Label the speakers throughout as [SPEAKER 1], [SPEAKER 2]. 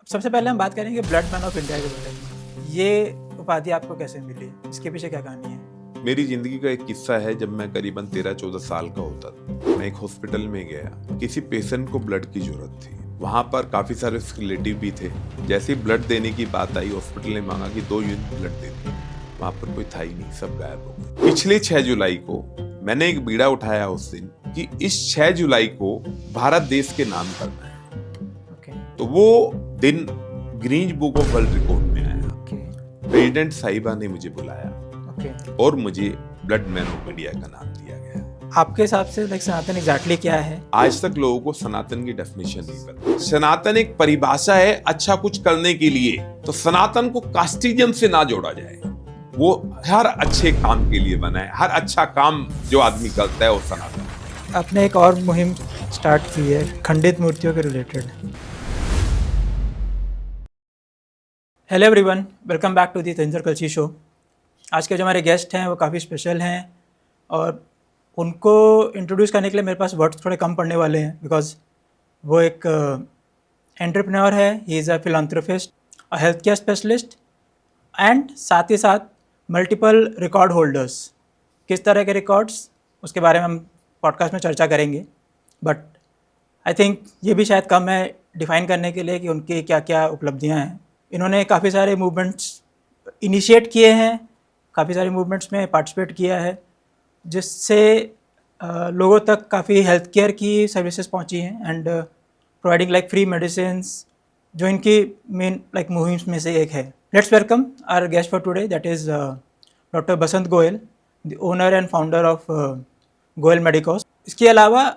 [SPEAKER 1] सबसे पहले हम बात करेंगे ब्लड मैन ऑफ इंडिया के बारे में। ये उपाधि आपको कैसे मिली, इसके पीछे क्या कहानी है?
[SPEAKER 2] मेरी जिंदगी का एक किस्सा है। जब मैं करीबन 13-14 साल का होता था, मैं एक हॉस्पिटल में गया। किसी पेशेंट को ब्लड की जरूरत थी। वहां पर काफी सारे उसके रिलेटिव भी थे। जैसे ही ब्लड देने की बात आई, हॉस्पिटल ने मांगा कि 2 यूनिट ब्लड दे दिए। वहां पर कोई था ही नहीं, सब गायब हो गए। पिछले 6 जुलाई को मैंने एक बीड़ा उठाया उस दिन कि इस 6 जुलाई को भारत देश के नाम करना है। तो वो दिन green book of world record में आया। प्रेसिडेंट साहिबा ने मुझे बुलाया और मुझे ब्लड मैन ऑफ इंडिया का नाम दिया गया।
[SPEAKER 1] आपके हिसाब से सनातन एग्जैक्टली क्या है?
[SPEAKER 2] आज तक लोगों को सनातन की डेफिनेशन नहीं पता। सनातन एक परिभाषा है अच्छा कुछ करने के लिए। तो सनातन को कास्टिज्म से ना जोड़ा जाए। वो हर अच्छे काम के लिए बना है। हर अच्छा काम जो आदमी करता है वो सनातन।
[SPEAKER 1] आपने एक और मुहिम स्टार्ट की है खंडित मूर्तियों के related. Hello everyone, welcome back to the तंजर कलची शो। आज के जो हमारे गेस्ट हैं वो काफ़ी स्पेशल हैं और उनको इंट्रोड्यूस करने के लिए मेरे पास वर्ड्स थोड़े कम पड़ने वाले हैं, बिकॉज वो एक एंटरप्रेन्योर है, he is a philanthropist, a health care specialist and साथ ही साथ मल्टीपल रिकॉर्ड होल्डर्स। किस तरह के रिकॉर्ड्स, उसके बारे में हम पॉडकास्ट में चर्चा करेंगे। बट आई थिंक ये भी शायद कम है डिफ़ाइन करने के लिए कि उनकी क्या क्या उपलब्धियाँ हैं। इन्होंने काफ़ी सारे मूवमेंट्स इनिशिएट किए हैं, काफ़ी सारे मूवमेंट्स में पार्टिसिपेट किया है, जिससे लोगों तक काफ़ी हेल्थ केयर की सर्विसेज पहुंची हैं and providing like free medicines, जो इनकी मेन लाइक मुहिम्स में से एक है। Let's welcome our guest for today, that is doctor Basant Goyal, the owner and founder of Goyal medicos. इसके अलावा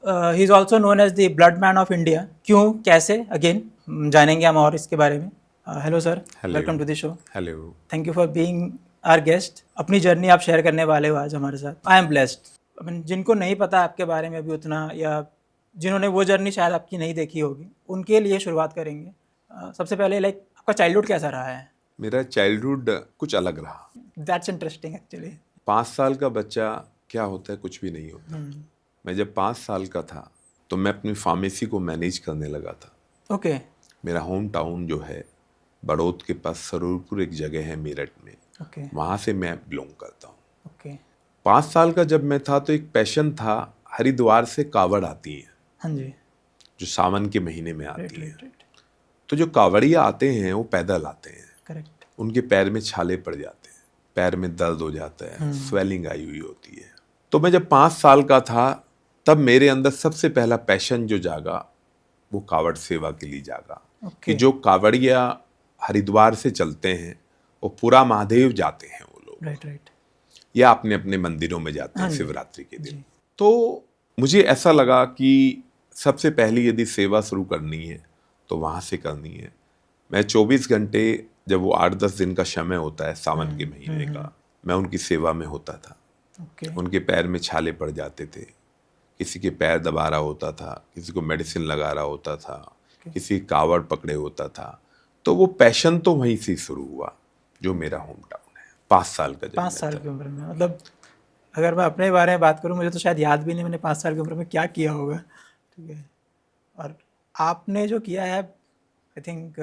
[SPEAKER 1] he is also known as the blood man of India. क्यों, कैसे, अगेन जानेंगे हम और इसके बारे में। Hello sir, welcome to the show.
[SPEAKER 2] Hello,
[SPEAKER 1] thank you for being our guest. अपनी जर्नी आप शेयर करने वाले हो आज हमारे साथ। I am blessed. जिनको नहीं पता आपके बारे में अभी उतना, या जिन्होंने वो जर्नी शायद आपकी नहीं देखी होगी, उनके लिए शुरुआत करेंगे। सबसे पहले लाइक आपका चाइल्डहुड कैसा रहा है?
[SPEAKER 2] मेरा चाइल्डहुड कुछ अलग रहा।
[SPEAKER 1] That's interesting actually.
[SPEAKER 2] 5 साल का बच्चा क्या होता है, कुछ भी नहीं होता। मैं जब 5 साल का था तो मैं अपनी फार्मेसी को मैनेज करने लगा था।
[SPEAKER 1] ओके।
[SPEAKER 2] मेरा होम टाउन जो है बड़ौद के पास सरूरपुर एक जगह है मेरठ में, वहाँ से मैं बिलोंग करता हूँ। 5 साल का जब मैं था तो एक पैशन था, हरिद्वार से कावड़ आती है।
[SPEAKER 1] हाँ जी।
[SPEAKER 2] जो सावन के महीने में आती है। तो जो कावड़िया आते हैं वो पैदल आते हैं।
[SPEAKER 1] करेक्ट।
[SPEAKER 2] उनके पैर में छाले पड़ जाते हैं, पैर में दर्द हो जाता है, स्वेलिंग आई हुई होती है। तो मैं जब 5 साल का था तब मेरे अंदर सबसे पहला पैशन जो जागा वो कावड़ सेवा के लिए जागा। कि जो कावड़िया हरिद्वार से चलते हैं वो पूरा महादेव जाते हैं वो लोग।
[SPEAKER 1] राइट।
[SPEAKER 2] या अपने अपने मंदिरों में जाते हैं शिवरात्रि के दिन। तो मुझे ऐसा लगा कि सबसे पहली यदि सेवा शुरू करनी है तो वहाँ से करनी है। मैं 24 घंटे, जब वो 8-10 दिन का समय होता है सावन के महीने का, मैं उनकी सेवा में होता था। उनके पैर में छाले पड़ जाते थे, किसी के पैर दबा रहा होता था, किसी को मेडिसिन लगा रहा होता था, किसी कावड़ पकड़े होता था। तो वो पैशन तो वहीं से शुरू हुआ, जो मेरा होम टाउन है। 5 साल का,
[SPEAKER 1] 5 साल की उम्र में, मतलब अगर मैं अपने बारे में बात करूं, मुझे तो शायद याद भी नहीं मैंने 5 साल की उम्र में क्या किया होगा। ठीक है। और आपने जो किया है आई थिंक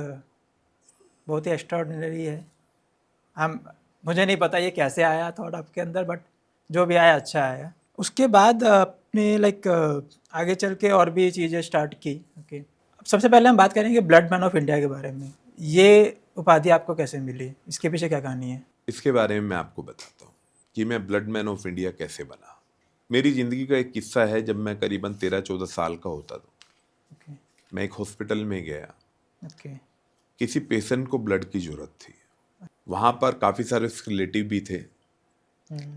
[SPEAKER 1] बहुत ही एक्स्ट्राऑर्डिनरी है। मुझे नहीं पता ये कैसे आया थॉट आपके अंदर, बट जो भी आया अच्छा आया। उसके बाद आपने लाइक आगे चल के और भी चीज़ें स्टार्ट की। ओके। अब सबसे पहले हम बात करेंगे ब्लड मैन ऑफ इंडिया के बारे में। ये उपाधि आपको कैसे मिली, इसके पीछे क्या कहानी है?
[SPEAKER 2] इसके बारे में मैं आपको बताता हूँ कि मैं ब्लड मैन ऑफ इंडिया कैसे बना। मेरी ज़िंदगी का एक किस्सा है। जब मैं करीबन 13-14 साल का होता था, मैं एक हॉस्पिटल में गया। किसी पेशेंट को ब्लड की ज़रूरत थी। वहाँ पर काफ़ी सारे उसके रिलेटिव भी थे।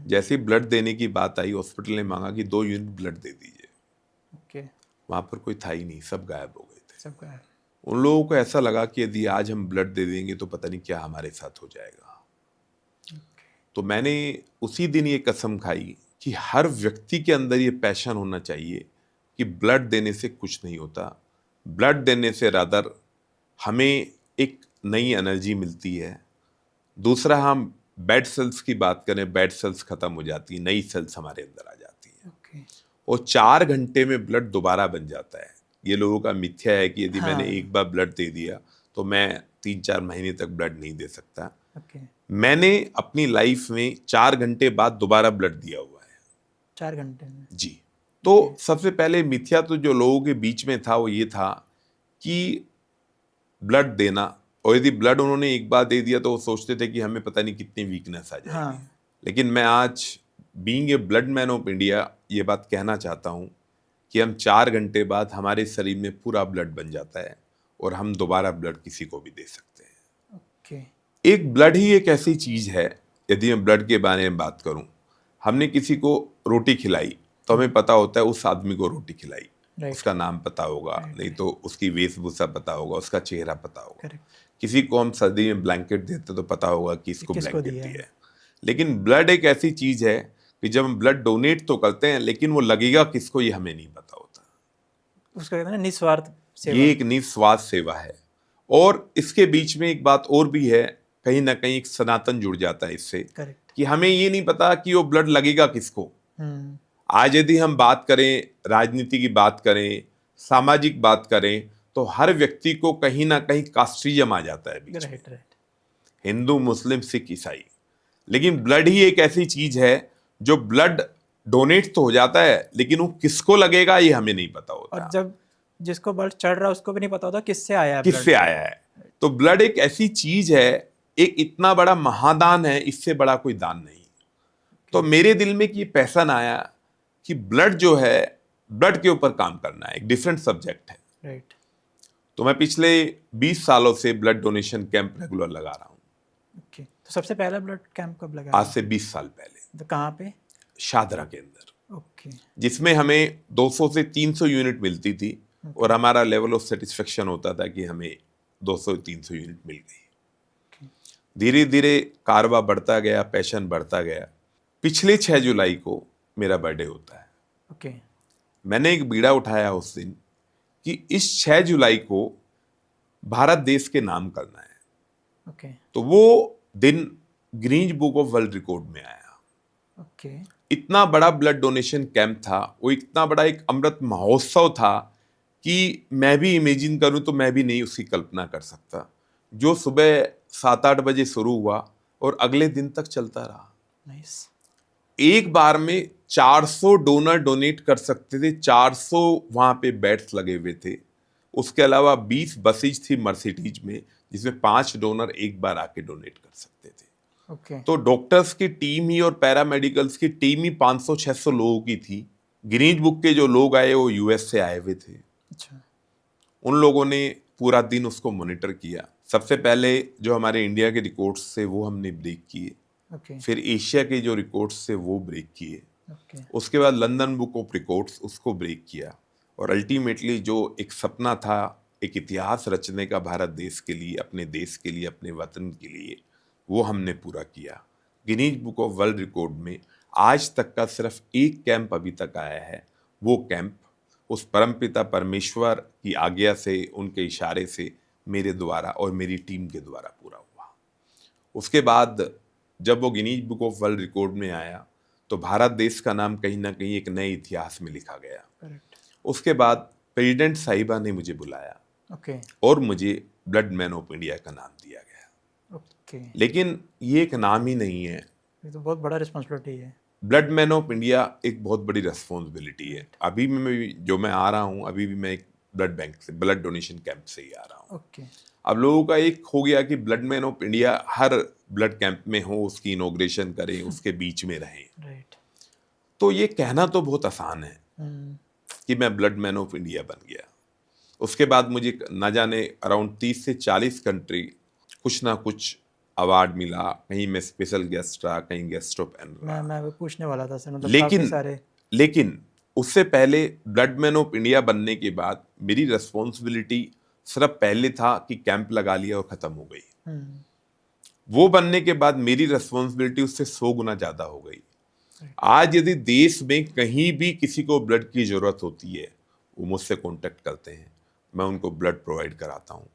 [SPEAKER 2] जैसे ही ब्लड देने की बात आई, हॉस्पिटल ने मांगा कि 2 यूनिट ब्लड दे दीजिए। वहाँ पर कोई था ही नहीं, सब गायब हो गए थे। उन लोगों को ऐसा लगा कि यदि आज हम ब्लड दे देंगे तो पता नहीं क्या हमारे साथ हो जाएगा। तो मैंने उसी दिन ये कसम खाई कि हर व्यक्ति के अंदर ये पैशन होना चाहिए कि ब्लड देने से कुछ नहीं होता। ब्लड देने से रादर हमें एक नई एनर्जी मिलती है। दूसरा, हम बैड सेल्स की बात करें, बैड सेल्स खत्म हो जाती है, नई सेल्स हमारे अंदर आ जाती है। और 4 घंटे में ब्लड दोबारा बन जाता है। ये लोगों का मिथ्या है कि यदि मैंने एक बार ब्लड दे दिया तो मैं 3-4 महीने तक ब्लड नहीं दे सकता।
[SPEAKER 1] ओके।
[SPEAKER 2] मैंने अपनी लाइफ में 4 घंटे बाद दोबारा ब्लड दिया हुआ है।
[SPEAKER 1] 4 घंटे में?
[SPEAKER 2] जी। तो सबसे पहले मिथ्या तो जो लोगों के बीच में था वो ये था कि ब्लड देना, और यदि ब्लड उन्होंने एक बार दे दिया तो वो सोचते थे कि हमें पता नहीं कितनी वीकनेस आ जाएगी।
[SPEAKER 1] हाँ।
[SPEAKER 2] लेकिन मैं आज being a blood man of India ये बात कहना चाहता हूँ कि हम 4 घंटे बाद हमारे शरीर में पूरा ब्लड बन जाता है और हम दोबारा ब्लड किसी को भी दे सकते हैं।
[SPEAKER 1] ओके।
[SPEAKER 2] एक ब्लड ही एक ऐसी चीज है, यदि मैं ब्लड के बारे में बात करूं, हमने किसी को रोटी खिलाई तो हमें पता होता है उस आदमी को रोटी खिलाई, उसका नाम पता होगा, नहीं तो उसकी वेशभूषा पता होगा, उसका चेहरा पता होगा। किसी को हम सर्दी में ब्लैंकेट देते तो पता होगा कि इसको ब्लैंकेट दिया है। लेकिन ब्लड एक ऐसी चीज है कि जब हम ब्लड डोनेट तो करते हैं लेकिन वो लगेगा किसको ये हमें नहीं पता होता।
[SPEAKER 1] उसका कहते हैं ना निस्वार्थ सेवा।
[SPEAKER 2] ये एक निस्वार्थ सेवा है। और इसके बीच में एक बात और भी है, कहीं ना कहीं एक सनातन जुड़ जाता है इससे, कि हमें ये नहीं पता कि वो ब्लड लगेगा किसको। आज यदि हम बात करें, राजनीति की बात करें, सामाजिक बात करें, तो हर व्यक्ति को कहीं ना कहीं कास्टिज्म आ जाता है बीच में, हिंदू, मुस्लिम, सिख, ईसाई। लेकिन ब्लड ही एक ऐसी चीज है जो ब्लड डोनेट तो हो जाता है लेकिन वो किसको लगेगा ये हमें नहीं पता होता।
[SPEAKER 1] और जब जिसको ब्लड चढ़ रहा है उसको भी नहीं पता होता किससे आया है,
[SPEAKER 2] किससे आया है। तो ब्लड एक ऐसी चीज है, एक इतना बड़ा महादान है, इससे बड़ा कोई दान नहीं। तो मेरे दिल में कि पैसा ना आया कि ब्लड जो है, ब्लड के ऊपर काम करना है, एक डिफरेंट सब्जेक्ट है।
[SPEAKER 1] राइट।
[SPEAKER 2] तो मैं पिछले 20 सालों से ब्लड डोनेशन कैंप रेगुलर लगा रहा हूँ।
[SPEAKER 1] ओके। तो सबसे पहला ब्लड कैंप कब लगा?
[SPEAKER 2] आज से 20 साल पहले।
[SPEAKER 1] तो कहाँ पे?
[SPEAKER 2] शादरा के अंदर।
[SPEAKER 1] ओके।
[SPEAKER 2] जिसमें हमें 200 से 300 यूनिट मिलती थी और हमारा लेवल ऑफ सेटिस्फेक्शन होता था कि हमें 200-300 यूनिट मिल गई। धीरे धीरे कारवा बढ़ता गया, पैशन बढ़ता गया। पिछले 6 जुलाई को मेरा बर्थडे होता है।
[SPEAKER 1] ओके। मैंने
[SPEAKER 2] एक बीड़ा उठाया उस दिन कि इस 6 जुलाई को भारत देश के नाम करना है।
[SPEAKER 1] ओके।
[SPEAKER 2] तो वो दिन Guinness book of world record में आया।
[SPEAKER 1] ओके।
[SPEAKER 2] इतना बड़ा ब्लड डोनेशन कैंप था, वो इतना बड़ा एक अमृत महोत्सव था कि मैं भी इमेजिन करूं तो मैं भी नहीं उसकी कल्पना कर सकता। जो सुबह 7-8 बजे शुरू हुआ और अगले दिन तक चलता रहा।
[SPEAKER 1] नाइस।
[SPEAKER 2] एक बार में 400 डोनर डोनेट कर सकते थे। 400 वहां पे बेड्स लगे हुए थे। उसके अलावा 20 बसेज थी मर्सिडीज में, जिसमें 5 डोनर एक बार आके डोनेट कर सकते थे। तो डॉक्टर्स की टीम ही और पैरामेडिकल्स की टीम ही 500-600 लोगों की थी। गिनीज बुक के जो लोग आए वो यूएस से आए हुए थे।
[SPEAKER 1] अच्छा।
[SPEAKER 2] उन लोगों ने पूरा दिन उसको मॉनिटर किया। सबसे पहले जो हमारे इंडिया के रिकॉर्ड्स थे वो हमने ब्रेक किए। फिर एशिया के जो रिकॉर्ड्स थे वो ब्रेक किए। उसके बाद लंदन बुक ऑफ रिकॉर्ड्स उसको ब्रेक किया। और अल्टीमेटली जो एक सपना था एक इतिहास रचने का भारत देश के लिए, अपने देश के लिए, अपने वतन के लिए, वो हमने पूरा किया। Guinness book of world record में आज तक का सिर्फ एक कैंप अभी तक आया है। वो कैंप उस परमपिता परमेश्वर की आज्ञा से, उनके इशारे से, मेरे द्वारा और मेरी टीम के द्वारा पूरा हुआ। उसके बाद जब वो Guinness book of world record में आया तो भारत देश का नाम कहीं ना कहीं एक नए इतिहास में लिखा गया। उसके बाद प्रेसिडेंट साहिबा ने मुझे बुलाया और मुझे ब्लड मैन ऑफ इंडिया का नाम दिया गया। लेकिन ये एक नाम ही नहीं है,
[SPEAKER 1] ये तो बहुत बड़ा रिस्पॉन्सिबिलिटी है।
[SPEAKER 2] ब्लड मैन ऑफ इंडिया एक बहुत बड़ी रिस्पॉन्सिबिलिटी है। अभी मैं आ रहा हूँ, अभी भी मैं एक ब्लड बैंक से, ब्लड डोनेशन कैंप से ही आ रहा हूँ। अब लोगों का एक हो गया कि blood man of India her blood camp में हो, उसकी इनॉग्रेशन करें, उसके बीच में रहें। तो ये कहना तो बहुत आसान है कि मैं ब्लड मैन ऑफ इंडिया बन गया। उसके बाद मुझे न जाने अराउंड 30 से 40 कंट्री कुछ ना कुछ अवार्ड मिला। कहीं मैं स्पेशल गेस्ट रहा, कहीं गेस्ट ऑफ ऑनर।
[SPEAKER 1] मैं वो पूछने वाला था सर, मतलब काफी सारे।
[SPEAKER 2] लेकिन उससे पहले ब्लड मैन ऑफ इंडिया बनने के बाद मेरी रिस्पॉन्सिबिलिटी सिर्फ पहले था कि कैंप लगा लिया और खत्म हो गई। वो बनने के बाद मेरी रिस्पॉन्सिबिलिटी उससे 100 गुना ज्यादा हो गई। आज यदि देश में कहीं भी किसी को ब्लड की जरूरत होती है, वो मुझसे कांटेक्ट करते हैं, मैं उनको ब्लड प्रोवाइड कराता हूँ।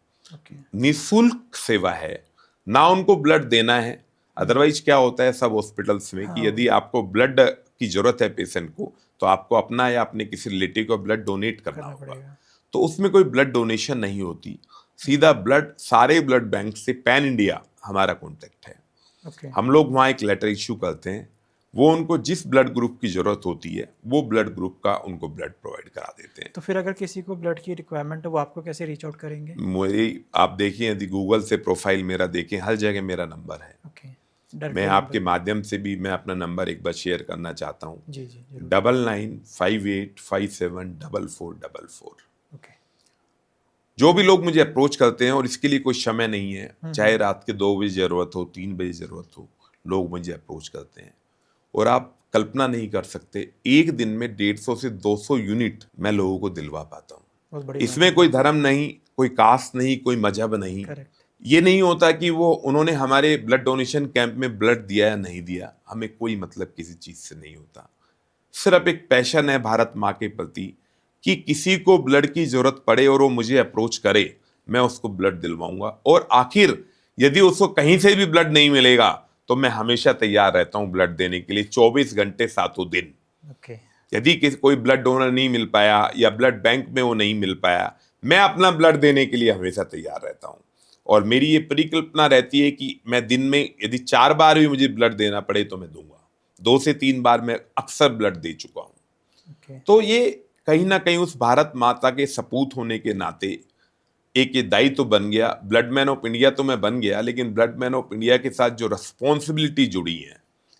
[SPEAKER 2] निःशुल्क सेवा है, ना उनको ब्लड देना है। अदरवाइज क्या होता है सब हॉस्पिटल्स में कि यदि आपको ब्लड की जरूरत है पेशेंट को, तो आपको अपना या अपने किसी रिलेटिव को ब्लड डोनेट करना होगा। तो उसमें कोई ब्लड डोनेशन नहीं होती। सीधा ब्लड सारे ब्लड बैंक से पैन इंडिया हमारा कॉन्टेक्ट है।
[SPEAKER 1] ओके
[SPEAKER 2] हम लोग वहाँ एक लेटर इश्यू करते हैं, वो उनको जिस ब्लड ग्रुप की जरूरत होती है वो ब्लड ग्रुप का उनको ब्लड प्रोवाइड करा देते हैं।
[SPEAKER 1] तो फिर अगर किसी को ब्लड की रिक्वायरमेंट है वो आपको कैसे रीच आउट करेंगे?
[SPEAKER 2] मेरी आप देखिए, यदि गूगल से प्रोफाइल मेरा देखें, हर जगह मेरा नंबर है।
[SPEAKER 1] ओके
[SPEAKER 2] मैं
[SPEAKER 1] डायरेक्टली
[SPEAKER 2] आपके माध्यम से भी मैं अपना नंबर एक बार शेयर करना चाहता हूँ,
[SPEAKER 1] जी जी जरूर
[SPEAKER 2] 9958574444।
[SPEAKER 1] ओके
[SPEAKER 2] जो भी लोग मुझे अप्रोच करते हैं, और इसके लिए कोई समय नहीं है, चाहे रात के 2 बजे जरूरत हो, 3 बजे जरूरत हो, लोग मुझे अप्रोच करते हैं। और आप कल्पना नहीं कर सकते, एक दिन में 150 से 200 यूनिट मैं लोगों को दिलवा पाता हूँ।
[SPEAKER 1] बहुत बड़ी
[SPEAKER 2] इसमें कोई धर्म नहीं, कोई कास्ट नहीं, कोई मजहब नहीं।
[SPEAKER 1] करेक्ट
[SPEAKER 2] ये नहीं होता कि वो उन्होंने हमारे ब्लड डोनेशन कैंप में ब्लड दिया या नहीं दिया, हमें कोई मतलब किसी चीज से नहीं होता। सिर्फ एक पैशन है भारत माँ के प्रति कि किसी को ब्लड की जरूरत पड़े और वो मुझे अप्रोच करे, मैं उसको ब्लड दिलवाऊंगा। और आखिर यदि उसको कहीं से भी ब्लड नहीं मिलेगा तो मैं हमेशा तैयार रहता हूं ब्लड देने के लिए, 24 घंटे 7 दिन।
[SPEAKER 1] ओके
[SPEAKER 2] यदि किसी कोई ब्लड डोनर नहीं मिल पाया या ब्लड बैंक में वो नहीं मिल पाया, मैं अपना ब्लड देने के लिए हमेशा तैयार रहता हूं। और मेरी ये परिकल्पना रहती है कि मैं दिन में यदि 4 बार भी मुझे ब्लड देना पड़े तो मैं दूंगा। 2 से 3 बार मैं अक्सर ब्लड दे चुका हूं।
[SPEAKER 1] ओके
[SPEAKER 2] तो ये कहीं ना कहीं उस भारत माता के सपूत होने के नाते एक ये दायित्व तो बन गया। ब्लड मैन ऑफ इंडिया तो मैं बन गया, लेकिन ब्लड मैन ऑफ इंडिया के साथ जो रिस्पॉन्सिबिलिटी जुड़ी है,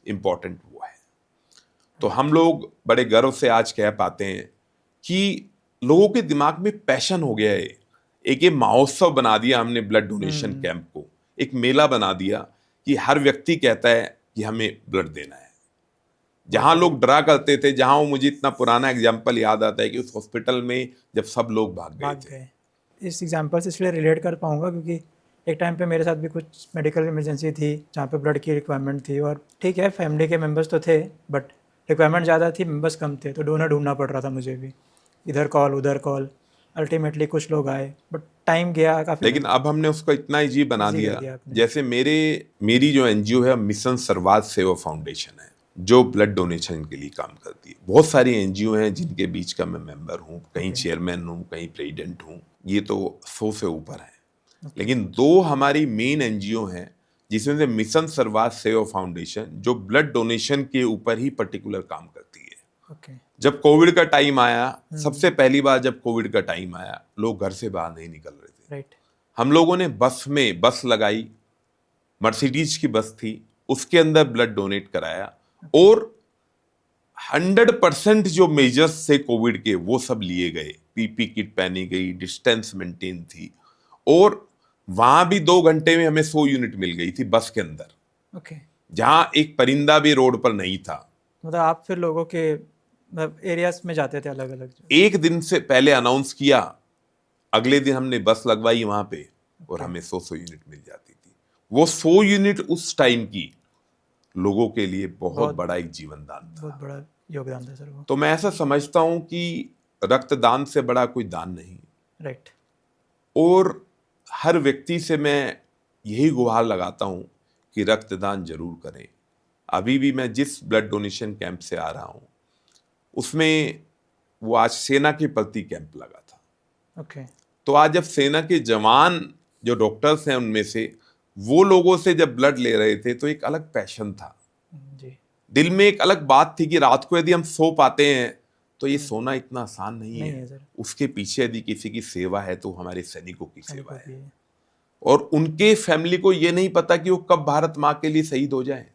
[SPEAKER 2] इंपॉर्टेंट वो है। तो हम लोग बड़े गर्व से आज कह पाते हैं कि लोगों के दिमाग में पैशन हो गया है। एक ये महोत्सव बना दिया हमने ब्लड डोनेशन कैंप को, एक मेला बना दिया कि हर व्यक्ति कहता है कि हमें ब्लड देना है। जहां लोग डरा करते थे, जहां वो मुझे इतना पुराना एग्जाम्पल याद आता है कि उस हॉस्पिटल में जब सब लोग भाग गए थे।
[SPEAKER 1] इस एग्जांपल से इसलिए रिलेट कर पाऊंगा क्योंकि एक टाइम पे मेरे साथ भी कुछ मेडिकल इमरजेंसी थी जहाँ पे ब्लड की रिक्वायरमेंट थी, और ठीक है फैमिली के मेंबर्स तो थे बट रिक्वायरमेंट ज़्यादा थी, मेंबर्स कम थे, तो डोनर ढूंढना पड़ रहा था मुझे भी, इधर कॉल उधर कॉल। अल्टीमेटली कुछ लोग आए बट टाइम गया काफ़ी।
[SPEAKER 2] लेकिन अब हमने उसको इतना इजी बना
[SPEAKER 1] Easy कर
[SPEAKER 2] दिया,
[SPEAKER 1] दिया आपने।
[SPEAKER 2] जैसे मेरी जो एनजीओ है मिशन सर्वात सेवा फाउंडेशन है, जो ब्लड डोनेशन के लिए काम करती है। बहुत सारी एनजीओ हैं जिनके बीच का मैं मेंबर हूँ, कहीं चेयरमैन हूँ, कहीं प्रेसिडेंट हूँ, ये तो 100 से ऊपर है। लेकिन 2 हमारी मेन एनजीओ हैं, जिसमें से मिशन सर्वात सेवा फाउंडेशन जो ब्लड डोनेशन के ऊपर ही पर्टिकुलर काम करती है।
[SPEAKER 1] ओके
[SPEAKER 2] जब कोविड का टाइम आया, सबसे पहली बार जब कोविड का टाइम आया, लोग घर से बाहर नहीं निकल रहे थे।
[SPEAKER 1] राइट
[SPEAKER 2] हम लोगों ने बस लगाई, मर्सिडीज की बस थी, उसके अंदर ब्लड डोनेट कराया, और 100% जो मेजर्स थे कोविड के वो सब लिए गए। पीपी किट पहनी गई, डिस्टेंस मेंटेन थी, और वहां भी 2 घंटे में हमें 100 यूनिट मिल गई थी बस के अंदर,
[SPEAKER 1] ओके।
[SPEAKER 2] जहां एक परिंदा भी रोड पर नहीं था।
[SPEAKER 1] मतलब आप फिर लोगों के एरियाज में जाते थे अलग अलग?
[SPEAKER 2] एक दिन से पहले अनाउंस किया, अगले दिन हमने बस लगवाई वहां पे, और हमें 100 यूनिट मिल जाती थी। वो 100 यूनिट उस टाइम की लोगों के लिए बहुत बड़ा एक जीवन दान था,
[SPEAKER 1] बहुत बड़ा योगदान था सर वो।
[SPEAKER 2] तो मैं ऐसा समझता हूं कि रक्तदान से बड़ा कोई दान नहीं।
[SPEAKER 1] राइट।
[SPEAKER 2] और हर व्यक्ति से मैं यही गुहार लगाता हूं कि रक्तदान जरूर करें। अभी भी मैं जिस ब्लड डोनेशन कैंप से आ रहा हूं, उसमें वो आज सेना के प्रति कैंप लगा था।
[SPEAKER 1] ओके।
[SPEAKER 2] तो आज जब सेना के जवान जो डॉक्टर्स हैं उनमें से वो लोगों से जब ब्लड ले रहे थे, तो एक अलग पैशन था
[SPEAKER 1] जी।
[SPEAKER 2] दिल में, एक अलग बात थी कि रात को यदि हम सो पाते हैं तो ये सोना इतना आसान नहीं है
[SPEAKER 1] सर।
[SPEAKER 2] उसके पीछे यदि किसी की सेवा है तो हमारे सैनिकों की सेवा है। और उनके फैमिली को ये नहीं पता कि वो कब भारत माँ के लिए शहीद हो जाए।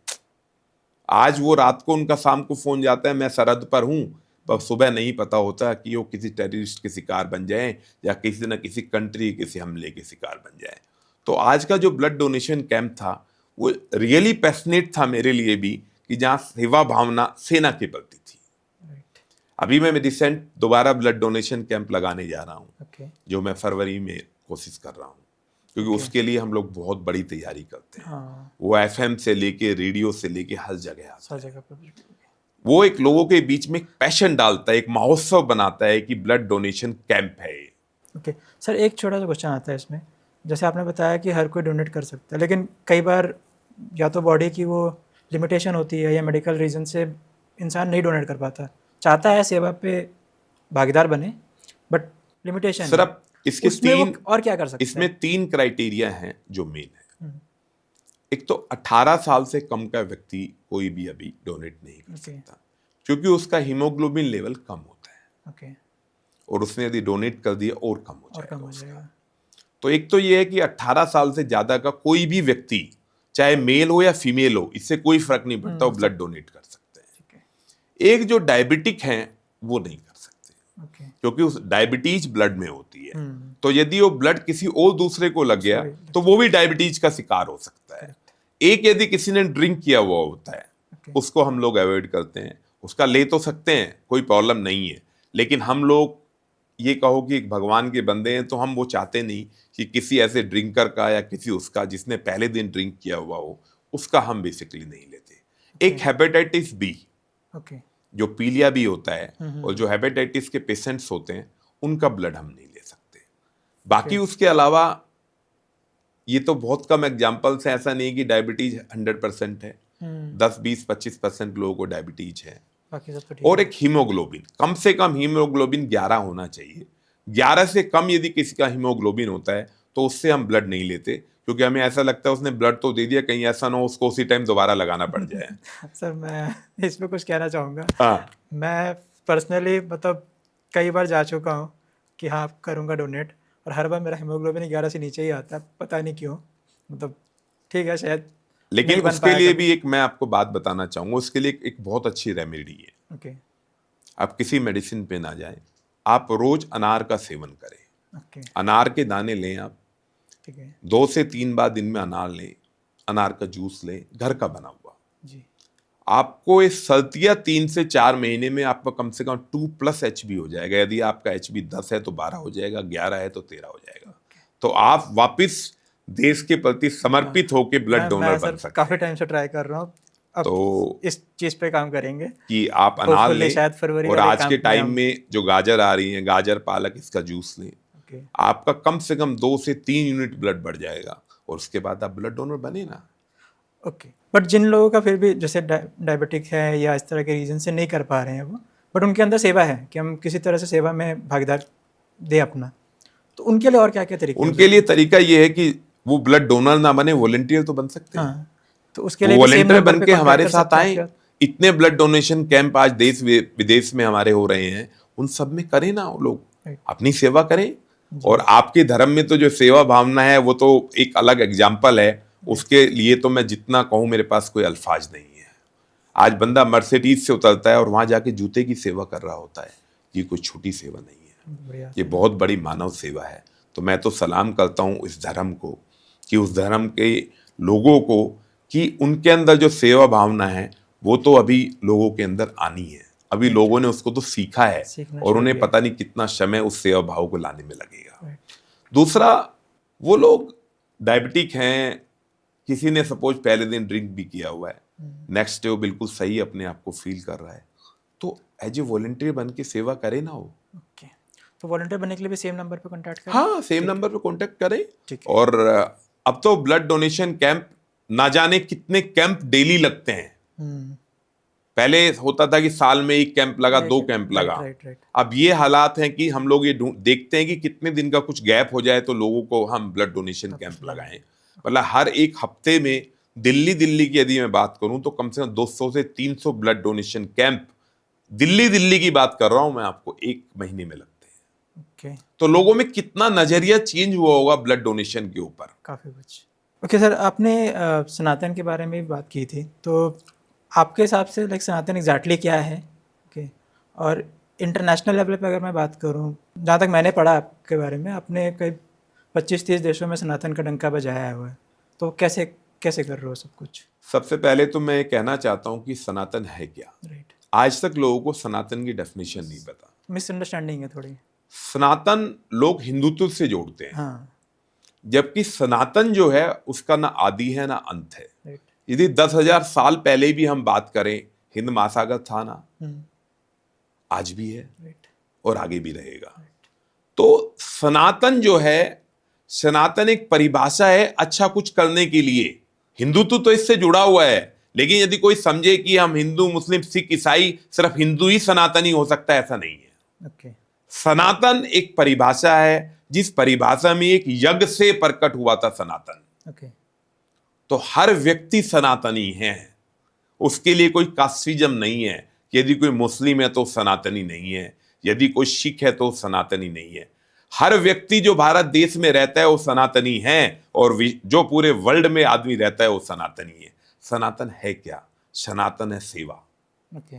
[SPEAKER 2] आज वो रात को उनका शाम को फोन जाता है, मैं सरहद पर हूं, पर सुबह नहीं पता होता कि वो किसी टेररिस्ट के शिकार बन जाए या किसी न किसी कंट्री किसी हमले के शिकार बन जाए। तो आज का जो ब्लड डोनेशन कैंप था वो रियली पैशनेट था मेरे लिए भी, कि जहाँ सेवा भावना सेना के प्रति थी। अभी मैं रिसेंट दोबारा ब्लड डोनेशन कैंप लगाने जा रहा हूँ, जो मैं फरवरी में कोशिश कर रहा हूँ, क्योंकि उसके लिए हम लोग बहुत बड़ी तैयारी करते हैं। वो एफएम से लेके रेडियो से लेके हर जगह आता है। वो एक लोगों के बीच में एक पैशन डालता है, एक महोत्सव बनाता है कि ब्लड डोनेशन कैंप है।
[SPEAKER 1] ओके सर, एक छोटा सा क्वेश्चन आता है इसमें। जैसे आपने बताया कि हर कोई डोनेट कर सकता है, लेकिन कई बार या तो बॉडी की वो लिमिटेशन होती है या मेडिकल रीज़न से इंसान नहीं डोनेट कर पाता, चाहता है सेवा पे भागीदार बने बट लिमिटेशन।
[SPEAKER 2] सिर्फ इसके
[SPEAKER 1] उसमें वो
[SPEAKER 2] तीन
[SPEAKER 1] और क्या कर सकते हैं?
[SPEAKER 2] इसमें 3 क्राइटेरिया हैं जो मेन है।
[SPEAKER 1] हम्म,
[SPEAKER 2] एक तो 18 साल से कम का व्यक्ति कोई भी अभी डोनेट नहीं कर
[SPEAKER 1] ओके
[SPEAKER 2] सकता, क्योंकि उसका हीमोग्लोबिन लेवल कम होता है
[SPEAKER 1] ओके
[SPEAKER 2] और उसने यदि डोनेट कर दिया और कम हो
[SPEAKER 1] और
[SPEAKER 2] जाएगा
[SPEAKER 1] कम हो
[SPEAKER 2] उसका।
[SPEAKER 1] जाएगा।
[SPEAKER 2] तो एक तो ये है कि 18 साल से ज्यादा का कोई भी व्यक्ति, चाहे मेल हो या फीमेल हो, इससे कोई फर्क नहीं पड़ता, वो ब्लड डोनेट कर सकते हैं।
[SPEAKER 1] ठीक है,
[SPEAKER 2] एक जो डायबिटिक हैं वो नहीं कर सकते,
[SPEAKER 1] ओके
[SPEAKER 2] क्योंकि उस डायबिटीज ब्लड में होती है।
[SPEAKER 1] हम्म,
[SPEAKER 2] तो यदि वो ब्लड किसी और दूसरे को लग गया
[SPEAKER 1] Sorry,
[SPEAKER 2] तो वो भी डायबिटीज का शिकार हो सकता है।
[SPEAKER 1] करेक्ट,
[SPEAKER 2] एक यदि किसी ने ड्रिंक किया हुआ होता है,
[SPEAKER 1] ओके
[SPEAKER 2] उसको हम लोग अवॉइड करते हैं, उसका ले तो सकते हैं, कोई प्रॉब्लम नहीं है, लेकिन हम लोग ये कहो कि एक भगवान के बंदे हैं तो हम वो चाहते नहीं कि किसी ऐसे ड्रिंकर का या किसी उसका जिसने पहले दिन ड्रिंक किया हुआ हो, उसका हम बेसिकली नहीं लेते। एक हेपेटाइटिस बी,
[SPEAKER 1] ओके
[SPEAKER 2] जो पीलिया भी होता है, और जो हेपेटाइटिस के पेशेंट्स होते हैं, उनका ब्लड हम नहीं ले सकते। बाकी उसके अलावा ये तो बहुत कम एग्जाम्पल्स हैं, ऐसा नहीं कि डायबिटीज 100% है, 10-20-25% लोगों को डायबिटीज है।
[SPEAKER 1] बाकी सब तो ठीक
[SPEAKER 2] और
[SPEAKER 1] है।
[SPEAKER 2] एक हीमोग्लोबिन, कम से कम हीमोग्लोबिन 11 होना चाहिए। 11 से कम यदि किसी का हीमोग्लोबिन होता है तो उससे हम ब्लड नहीं लेते, क्योंकि हमें ऐसा लगता है उसने ब्लड तो दे दिया, कहीं ऐसा ना हो उसको उसी टाइम दोबारा लगाना पड़ जाए।
[SPEAKER 1] सर मैं इसमें कुछ कहना चाहूँगा।
[SPEAKER 2] हाँ,
[SPEAKER 1] मैं पर्सनली मतलब कई बार जा चुका हूँ कि हाँ करूँगा डोनेट, और हर बार मेरा हीमोग्लोबिन 11 से नीचे ही आता है, पता नहीं क्यों। मतलब ठीक है, शायद
[SPEAKER 2] लेकिन
[SPEAKER 1] नहीं बन
[SPEAKER 2] उसके
[SPEAKER 1] पाया
[SPEAKER 2] लिए
[SPEAKER 1] कभी।
[SPEAKER 2] भी एक मैं आपको बात बताना चाहूंगा, उसके लिए एक बहुत अच्छी रेमेडी है।
[SPEAKER 1] ओके
[SPEAKER 2] आप किसी मेडिसिन पे ना जाएं, आप रोज अनार का सेवन करें।
[SPEAKER 1] ओके
[SPEAKER 2] अनार के दाने लें आप,
[SPEAKER 1] ठीक है
[SPEAKER 2] 2 से 3 बार दिन में अनार लें, अनार का जूस लें, घर का बना हुआ।
[SPEAKER 1] जी,
[SPEAKER 2] आपको इस सर्दियाँ 3 से 4 महीने में आपका कम से कम 2+ HB हो जाएगा। यदि आपका HB 10 है तो 12 हो जाएगा, 11 है तो 13 हो जाएगा। तो आप वापिस देश के प्रति समर्पित होकर ब्लड डोनर
[SPEAKER 1] मैं
[SPEAKER 2] बन
[SPEAKER 1] सर
[SPEAKER 2] सकते
[SPEAKER 1] काफ़ी
[SPEAKER 2] हैं।
[SPEAKER 1] टाइम से ट्राई कर रहा हूँ। अब
[SPEAKER 2] तो
[SPEAKER 1] इस चीज़ पे काम करेंगे,
[SPEAKER 2] कि आप अनार
[SPEAKER 1] होपफुली
[SPEAKER 2] लें,
[SPEAKER 1] शायद फरवरी
[SPEAKER 2] और
[SPEAKER 1] वाले
[SPEAKER 2] आज के
[SPEAKER 1] कैंप में
[SPEAKER 2] टाइम
[SPEAKER 1] हम।
[SPEAKER 2] में जो गाजर आ रही हैं, गाजर पालक, इसका जूस लें।
[SPEAKER 1] ओके
[SPEAKER 2] आपका कम से कम 2 से 3 यूनिट ब्लड बढ़ जाएगा, और उसके बाद आप ब्लड डोनर बने ना।
[SPEAKER 1] ओके। बट जिन लोगों का फिर भी जैसे डायबिटिक है या इस तरह के रीजन से नहीं कर पा रहे हैं वो, बट उनके अंदर सेवा है कि हम किसी तरह से सेवा में भागीदार दें अपना, तो उनके लिए और क्या क्या तरीके हो
[SPEAKER 2] उनके
[SPEAKER 1] सकते
[SPEAKER 2] लिए
[SPEAKER 1] हैं?
[SPEAKER 2] तरीका ये है कि वो ब्लड डोनर ना बने, वॉलंटियर तो बन सकते हैं।
[SPEAKER 1] हाँ, तो उसके
[SPEAKER 2] वो
[SPEAKER 1] लिए भी सेम
[SPEAKER 2] वॉलंटियर
[SPEAKER 1] नंबर
[SPEAKER 2] बन
[SPEAKER 1] पे
[SPEAKER 2] के
[SPEAKER 1] कांटेक्ट
[SPEAKER 2] हमारे
[SPEAKER 1] कर
[SPEAKER 2] साथ
[SPEAKER 1] सकते हैं
[SPEAKER 2] आए।
[SPEAKER 1] आपके साथ?
[SPEAKER 2] इतने ब्लड डोनेशन कैंप आज देश विदेश में हमारे हो रहे हैं, उन सब में करें ना, वो लोग
[SPEAKER 1] राइट
[SPEAKER 2] अपनी सेवा करें।
[SPEAKER 1] जी,
[SPEAKER 2] और आपके धर्म में तो जो सेवा भावना है वो तो एक अलग एग्जाम्पल है, उसके लिए तो मैं जितना कहूं मेरे पास कोई अल्फाज नहीं है। आज बंदा मर्सिडीज से उतरता है और वहां जाके जूते की सेवा कर रहा होता है, ये कोई छोटी सेवा नहीं है,
[SPEAKER 1] बढ़िया
[SPEAKER 2] ये बहुत बड़ी मानव सेवा है। तो मैं तो सलाम करता हूँ इस धर्म को, कि उस धर्म के लोगों को, कि उनके अंदर जो सेवा भावना है वो तो अभी लोगों के अंदर आनी है। अभी लोगों ने उसको तो सीखा है,
[SPEAKER 1] सीखना
[SPEAKER 2] और
[SPEAKER 1] शुरू
[SPEAKER 2] उन्हें
[SPEAKER 1] किया।
[SPEAKER 2] पता नहीं कितना समय उस सेवा भाव को लाने में लगेगा।
[SPEAKER 1] राइट
[SPEAKER 2] दूसरा, वो लोग डायबिटिक हैं, किसी ने सपोज पहले दिन ड्रिंक भी किया हुआ है, नेक्स्ट डे वो बिल्कुल सही अपने आप को फील कर रहा है, तो एज ए वॉलंटियर बन के सेवा करे ना वो।
[SPEAKER 1] ओके, तो वॉलंटियर बनने के लिए भी सेम नंबर पे कांटेक्ट करें?
[SPEAKER 2] हाँ, सेम नंबर पे कांटेक्ट करें।
[SPEAKER 1] ठीक है।
[SPEAKER 2] और अब तो ब्लड डोनेशन कैंप ना जाने कितने कैंप डेली लगते हैं। पहले होता था कि साल में 1 कैंप लगा, 2 कैंप लगा।
[SPEAKER 1] राइट
[SPEAKER 2] अब ये हालात हैं कि हम लोग ये देखते हैं कि कितने दिन का कुछ गैप हो जाए तो लोगों को हम ब्लड डोनेशन कैंप लगाएं। मतलब हर एक हफ्ते में दिल्ली की यदि मैं बात करूं तो कम से कम 200 से 300 ब्लड डोनेशन कैंप, दिल्ली की बात कर रहा हूं मैं आपको, 1 महीने में लगते हैं।
[SPEAKER 1] ओके,
[SPEAKER 2] तो लोगों में कितना नजरिया चेंज हुआ होगा ब्लड डोनेशन के ऊपर।
[SPEAKER 1] काफ़ी कुछ। ओके सर, आपने सनातन के बारे में भी बात की थी, तो आपके हिसाब से लाइक सनातन एग्जैक्टली क्या है? ओके, और इंटरनेशनल लेवल पे अगर मैं बात करूं, जहाँ तक मैंने पढ़ा आपके बारे में, आपने कई 25-30 देशों में सनातन का डंका बजाया हुआ है, तो कैसे कैसे कर रहे हो सब कुछ?
[SPEAKER 2] सबसे पहले तो मैं कहना चाहता हूं कि सनातन है क्या।
[SPEAKER 1] राइट,
[SPEAKER 2] आज तक लोगों को सनातन की डेफिनेशन नहीं पता।
[SPEAKER 1] मिसअंडरस्टैंडिंग है थोड़ी।
[SPEAKER 2] सनातन लोग हिंदुत्व से जोड़ते हैं,
[SPEAKER 1] हाँ,
[SPEAKER 2] जबकि सनातन जो है उसका ना आदि है ना अंत है।
[SPEAKER 1] राइट।
[SPEAKER 2] यदि 10,000 साल पहले भी हम बात करें, हिंद महासागर था ना, आज भी है
[SPEAKER 1] राइट,
[SPEAKER 2] और आगे भी रहेगा। तो सनातन जो है, सनातन एक परिभाषा है अच्छा कुछ करने के लिए। हिंदुत्व तो इससे जुड़ा हुआ है, लेकिन यदि कोई समझे कि हम हिंदू, मुस्लिम, सिख, ईसाई सिर्फ हिंदू ही सनातनी हो सकता है, ऐसा नहीं है।
[SPEAKER 1] ओके,
[SPEAKER 2] सनातन एक परिभाषा है जिस परिभाषा में एक यज्ञ से प्रकट हुआ था सनातन।
[SPEAKER 1] ओके।
[SPEAKER 2] तो हर व्यक्ति सनातनी है, उसके लिए कोई कास्टिज्म नहीं है। यदि कोई मुस्लिम है तो सनातनी नहीं है, यदि कोई सिख है तो सनातनी नहीं है। हर व्यक्ति जो भारत देश में रहता है वो सनातनी है, और जो पूरे वर्ल्ड में आदमी रहता है वो सनातनी है। सनातन है क्या? सनातन है सेवा।
[SPEAKER 1] ओके।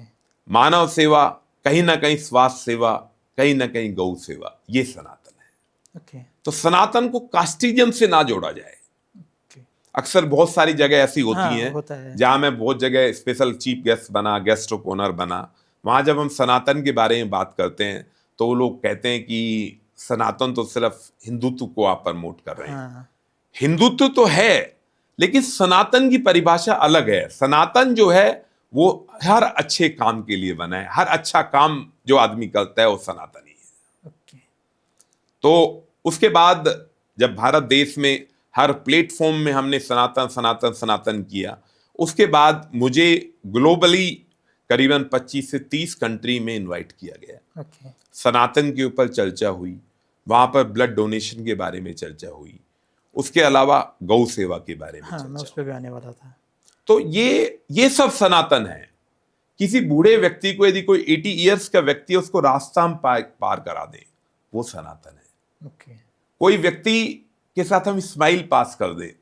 [SPEAKER 2] मानव सेवा, कहीं ना कहीं स्वास्थ्य सेवा, कहीं ना कहीं गौ सेवा, ये सनातन है।
[SPEAKER 1] ओके।
[SPEAKER 2] तो सनातन को कास्टिज्म से ना जोड़ा जाए।
[SPEAKER 1] ओके।
[SPEAKER 2] अक्सर बहुत सारी जगह ऐसी होती
[SPEAKER 1] हाँ,
[SPEAKER 2] हैं
[SPEAKER 1] होता है।
[SPEAKER 2] जहां मैं बहुत जगह स्पेशल चीफ गेस्ट बना, गेस्ट ऑफ ऑनर बना, वहां जब हम सनातन के बारे में बात करते हैं तो वो लोग कहते हैं कि सनातन तो सिर्फ हिंदुत्व को आप प्रमोट कर रहे हैं।
[SPEAKER 1] हाँ।
[SPEAKER 2] हिंदुत्व तो है, लेकिन सनातन की परिभाषा अलग है। सनातन जो है वो हर अच्छे काम के लिए बना है, हर अच्छा काम जो आदमी करता है वो सनातनी है।
[SPEAKER 1] ओके।
[SPEAKER 2] तो उसके बाद जब भारत देश में हर प्लेटफॉर्म में हमने सनातन सनातन सनातन किया, उसके बाद मुझे ग्लोबली करीबन 25 से 30 कंट्री में इनवाइट किया गया।
[SPEAKER 1] ओके।
[SPEAKER 2] सनातन के ऊपर चर्चा हुई, वहां पर ब्लड डोनेशन के बारे में चर्चा हुई, उसके अलावा गौ सेवा के बारे में
[SPEAKER 1] हाँ, मैं
[SPEAKER 2] चर्चा
[SPEAKER 1] उस पर भी आने वाला था।
[SPEAKER 2] तो ये सब सनातन है। किसी बूढ़े व्यक्ति को, यदि कोई 80 इयर्स का व्यक्ति है, उसको रास्ता हम पार करा दें, वो सनातन है।
[SPEAKER 1] ओके।
[SPEAKER 2] कोई व्यक्ति के साथ हम स्माइल पास कर दें,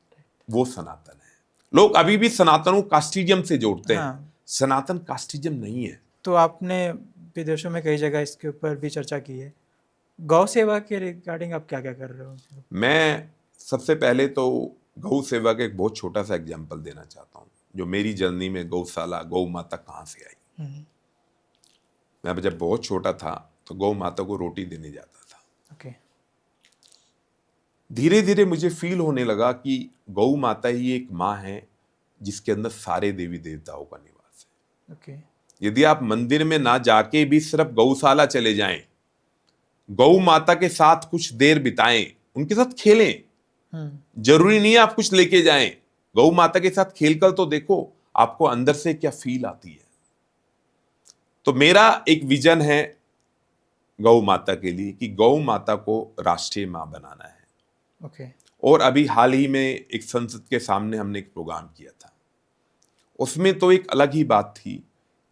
[SPEAKER 2] वो सनातन है। लोग अभी भी सनातन को कास्टिज्म से जोड़ते हैं।
[SPEAKER 1] हाँ।
[SPEAKER 2] सनातन कास्टिज्म नहीं है।
[SPEAKER 1] तो आपने विदेशों में कई जगह इसके ऊपर भी चर्चा की है। गौ सेवा के रिगार्डिंग आप क्या क्या कर रहे हो?
[SPEAKER 2] मैं सबसे पहले तो गौ सेवा का एक बहुत छोटा सा एग्जाम्पल देना चाहता हूँ, जो मेरी जर्नी में गौशाला, गौ माता कहाँ से आई। मैं जब बहुत छोटा था तो गौ माता को रोटी देने जाता था।
[SPEAKER 1] ओके।
[SPEAKER 2] धीरे धीरे मुझे फील होने लगा कि गौ माता ही एक माँ है जिसके अंदर सारे देवी देवताओं का निवास है।
[SPEAKER 1] ओके।
[SPEAKER 2] यदि आप मंदिर में ना जाके भी सिर्फ गौशाला चले जाएं, गौ माता के साथ कुछ देर बिताएं, उनके साथ खेलें, जरूरी नहीं है आप कुछ लेके जाएं, गौ माता के साथ खेलकर तो देखो आपको अंदर से क्या फील आती है। तो मेरा एक विजन है गौ माता के लिए कि गौ माता को राष्ट्रीय मां बनाना है।
[SPEAKER 1] ओके।
[SPEAKER 2] और अभी हाल ही में एक संसद के सामने हमने एक प्रोग्राम किया था, उसमें तो एक अलग ही बात थी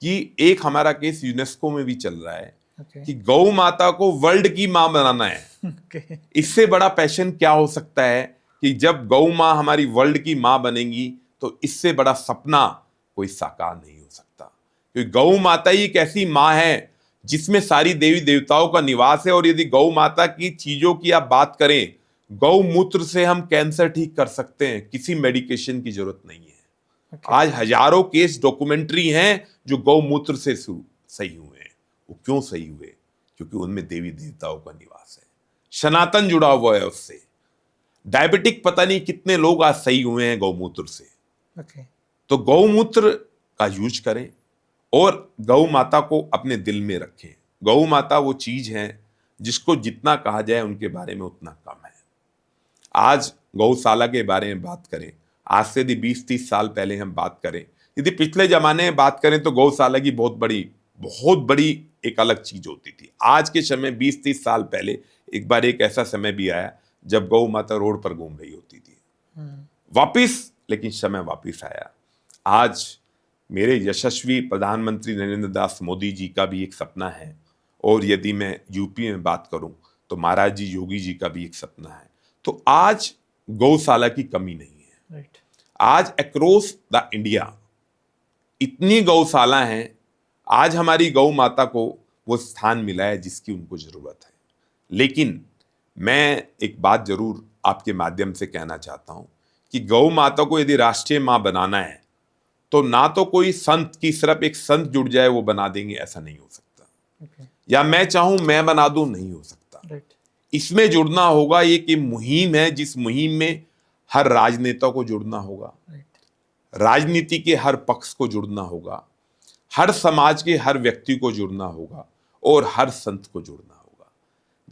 [SPEAKER 2] कि एक हमारा केस यूनेस्को में भी चल रहा है कि गौ माता को वर्ल्ड की मां बनाना है। इससे बड़ा पैशन क्या हो सकता है कि जब गौ मां हमारी वर्ल्ड की मां बनेगी तो इससे बड़ा सपना कोई साकार नहीं हो सकता। क्योंकि गौ माता ही एक ऐसी मां है जिसमें सारी देवी देवताओं का निवास है। और यदि गौ माता की चीजों की आप बात करें, गौमूत्र से हम कैंसर ठीक कर सकते हैं, किसी मेडिकेशन की जरूरत नहीं है। आज हजारों केस डॉक्यूमेंट्री हैं जो गौमूत्र से सही हुए हैं। वो क्यों सही हुए? क्योंकि उनमें देवी देवताओं का निवास है, सनातन जुड़ा हुआ है उससे। डायबिटिक पता नहीं कितने लोग आज सही हुए हैं गौमूत्र से। तो गौमूत्र का यूज करें और गौ माता को अपने दिल में रखें। गौ माता वो चीज है जिसको जितना कहा जाए उनके बारे में उतना कम है। आज गौशाला के बारे में बात करें, आज से यदि 20-30 साल पहले हम बात करें, यदि पिछले जमाने में बात करें तो गौशाला की बहुत बड़ी एक अलग चीज होती थी। आज के समय 20-30 साल पहले एक बार एक ऐसा समय भी आया जब गौ माता रोड पर घूम रही होती थी। वापिस, लेकिन समय वापिस आया। आज मेरे यशस्वी प्रधानमंत्री नरेंद्र दास मोदी जी का भी एक सपना है, और यदि मैं यूपी में बात करूं तो महाराज जी योगी जी का भी एक सपना है। तो आज गौशाला की कमी नहीं है। आज अक्रॉस द इंडिया इतनी गौशाला हैं, आज हमारी गौ माता को वो स्थान मिला है जिसकी उनको जरूरत है। लेकिन मैं एक बात जरूर आपके माध्यम से कहना चाहता हूं कि गौ माता को यदि राष्ट्रीय मां बनाना है तो ना तो कोई संत की सिर्फ एक संत जुड़ जाए वो बना देंगे, ऐसा नहीं हो सकता। या मैं चाहूं मैं बना दूं, नहीं हो सकता। इसमें जुड़ना होगा, ये कि मुहिम है जिस मुहिम में हर राजनेता को जुड़ना होगा, राजनीति के हर पक्ष को जुड़ना होगा, हर समाज के हर व्यक्ति को जुड़ना होगा और हर संत को जुड़ना होगा।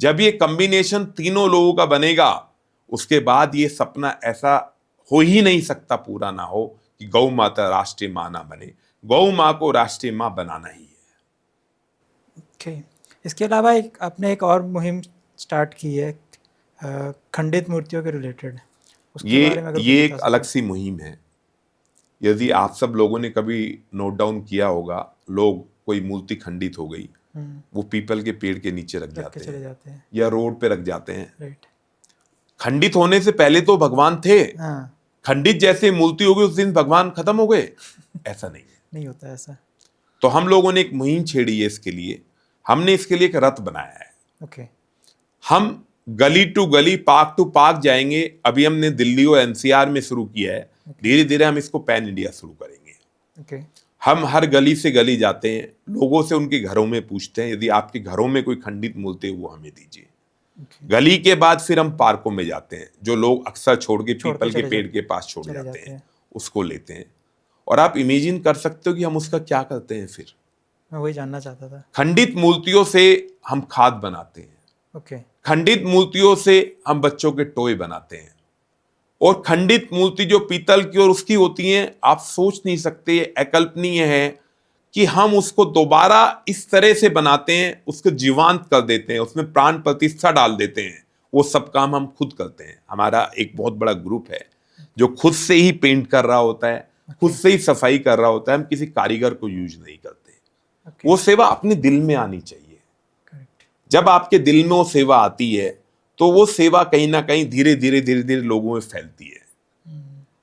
[SPEAKER 2] जब ये कॉम्बिनेशन तीनों लोगों का बनेगा, उसके बाद ये सपना ऐसा हो ही नहीं सकता पूरा ना हो कि गौ माता राष्ट्रीय मां ना बने। गौ मां को राष्ट्रीय मां बनाना ही है।
[SPEAKER 1] इसके अलावा आपने एक और मुहिम स्टार्ट की है खंडित मूर्तियों के रिलेटेड उसके बारे में अगर
[SPEAKER 2] ये
[SPEAKER 1] कुछ
[SPEAKER 2] एक
[SPEAKER 1] बता
[SPEAKER 2] अलग
[SPEAKER 1] सकें।
[SPEAKER 2] सी मुहिम है। यदि आप सब लोगों ने कभी नोट डाउन किया होगा, लोग कोई मूर्ति खंडित हो गई, वो पीपल के पेड़ के नीचे रख
[SPEAKER 1] रख के
[SPEAKER 2] जाते
[SPEAKER 1] चले
[SPEAKER 2] हैं
[SPEAKER 1] जाते हैं।
[SPEAKER 2] या रोड पे रख जाते हैं।
[SPEAKER 1] राइट।
[SPEAKER 2] खंडित होने से पहले तो भगवान थे।
[SPEAKER 1] हाँ,
[SPEAKER 2] खंडित जैसे मूर्ति हो गई उस दिन भगवान खत्म हो गए, ऐसा नहीं है।
[SPEAKER 1] नहीं होता ऐसा।
[SPEAKER 2] तो हम लोगों ने एक मुहिम छेड़ी है इसके लिए। हमने इसके लिए एक रथ बनाया है।
[SPEAKER 1] ओके।
[SPEAKER 2] हम गली टू गली, पार्क टू पार्क जाएंगे। अभी हमने दिल्ली और एनसीआर में शुरू किया है, धीरे धीरे हम इसको पैन इंडिया शुरू करेंगे।
[SPEAKER 1] ओके।
[SPEAKER 2] हम हर गली से गली जाते हैं, लोगों से उनके घरों में पूछते हैं, यदि आपके घरों में कोई खंडित मूर्ति है वो हमें दीजिए। गली के बाद फिर हम पार्कों में जाते हैं, जो लोग अक्सर छोड़ के पीपल के पेड़ के पास छोड़ जाते हैं, उसको लेते हैं। और आप इमेजिन कर सकते हो कि हम उसका क्या करते हैं। फिर
[SPEAKER 1] मैं वही जानना चाहता था।
[SPEAKER 2] खंडित मूर्तियों से हम खाद बनाते हैं।
[SPEAKER 1] ओके।
[SPEAKER 2] खंडित मूर्तियों से हम बच्चों के टॉय बनाते हैं। और खंडित मूर्ति जो पीतल की और उसकी होती हैं, आप सोच नहीं सकते, अकल्पनीय है कि हम उसको दोबारा इस तरह से बनाते हैं, उसको जीवांत कर देते हैं, उसमें प्राण प्रतिष्ठा डाल देते हैं। वो सब काम हम खुद करते हैं। हमारा एक बहुत बड़ा ग्रुप है जो खुद से ही पेंट कर रहा होता है, खुद से ही सफाई कर रहा होता है। हम किसी कारीगर को यूज नहीं करते। वो सेवा अपने दिल में आनी चाहिए। जब आपके दिल में वो सेवा आती है तो वो सेवा कहीं ना कहीं धीरे धीरे लोगों में फैलती है।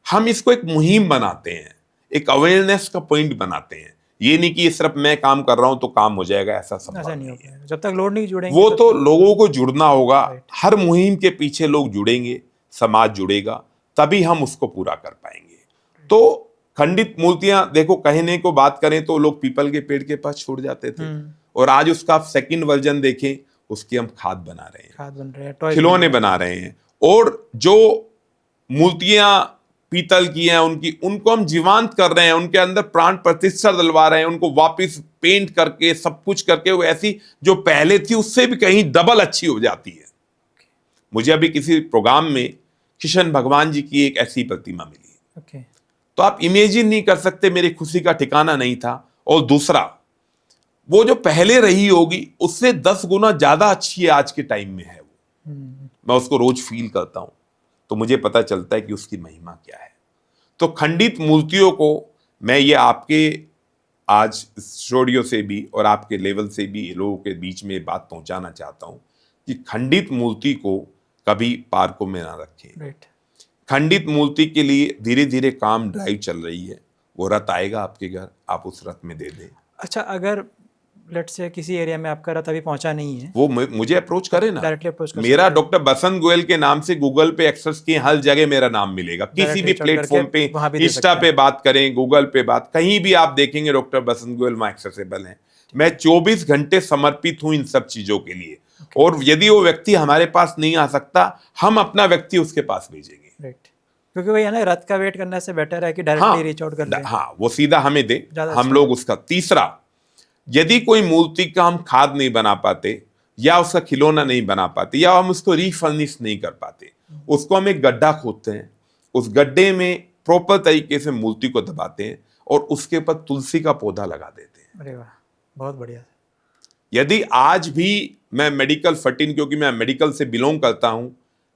[SPEAKER 2] हम इसको एक मुहिम बनाते हैं, एक अवेयरनेस का पॉइंट बनाते हैं। ये नहीं कि ये सिर्फ मैं काम कर रहा हूं तो काम हो जाएगा, ऐसा संभव नहीं है।
[SPEAKER 1] जब तक लोग नहीं जुड़ेंगे
[SPEAKER 2] वो तो लोगों को जुड़ना होगा। हर मुहिम के पीछे लोग जुड़ेंगे, समाज जुड़ेगा, तभी हम उसको पूरा कर पाएंगे। तो खंडित मूर्तियां देखो, कहने को बात करें तो लोग पीपल के पेड़ के पास छोड़ जाते थे, और आज उसका आप सेकंड वर्जन देखें, उसकी हम खाद बना रहे हैं,
[SPEAKER 1] खाद बन रहे हैं,
[SPEAKER 2] खिलौने बना रहे हैं। और जो मूर्तियां पीतल की हैं उनको हम जीवांत कर रहे हैं, उनके अंदर प्राण प्रतिष्ठा डलवा रहे हैं, उनको वापस पेंट करके सब कुछ करके वो ऐसी जो पहले थी उससे भी कहीं डबल अच्छी हो जाती है। मुझे अभी किसी प्रोग्राम में कृष्ण भगवान जी की एक ऐसी प्रतिमा मिली। तो आप इमेजिन नहीं कर सकते, मेरी खुशी का ठिकाना नहीं था। और दूसरा, वो जो पहले रही होगी उससे 10 गुना ज्यादा अच्छी है आज के टाइम में है वो। मैं उसको रोज फील करता हूं तो मुझे पता चलता है कि उसकी महिमा क्या है। तो खंडित मूर्तियों को मैं ये आपके आज स्टूडियो से भी और आपके लेवल से भी लोगों के बीच में बात पहुंचाना चाहता हूं कि खंडित मूर्ति को कभी पार्कों में ना रखें। खंडित मूर्ति के लिए धीरे धीरे काम ड्राइव चल रही है। वो रथ आएगा आपके घर, आप उस रथ में दे दें।
[SPEAKER 1] अच्छा, अगर लेट्स से किसी एरिया में आपका रथ अभी पहुंचा नहीं है,
[SPEAKER 2] वो मुझे अप्रोच करे ना,
[SPEAKER 1] डायरेक्टली अप्रोच कर
[SPEAKER 2] मेरा डॉक्टर बसंत गोयल के नाम से गूगल पे एक्सेस किए, हर जगह मेरा नाम मिलेगा। किसी भी प्लेटफॉर्म पे, इंस्टा पे बात करें, गूगल पे बात, कहीं भी आप देखेंगे डॉक्टर बसंत गोयल वहां एक्सेसिबल है। मैं 24 घंटे समर्पित हूं इन सब चीजों के लिए। और यदि वो व्यक्ति हमारे पास नहीं आ सकता, हम अपना व्यक्ति उसके पास भेजेंगे।
[SPEAKER 1] क्योंकि वही है ना, रथ का वेट करने से बेटर है कि डायरेक्टली रीच आउट कर ले।
[SPEAKER 2] हाँ, वो सीधा हमें दे, हम लोग उसका। तीसरा, यदि कोई मूर्ति का हम खाद नहीं बना पाते या उसका खिलौना नहीं बना पाते या हम उसको रिफर्निश नहीं कर पाते, उसको हम एक गड्ढा खोदते हैं, उस गड्ढे में प्रॉपर तरीके से मूर्ति को दबाते हैं और उसके ऊपर तुलसी का पौधा लगा देते हैं।
[SPEAKER 1] अरे वाह, बहुत बढ़िया।
[SPEAKER 2] यदि आज भी मैं मेडिकल 14, क्योंकि मैं मेडिकल से बिलोंग करता हूं,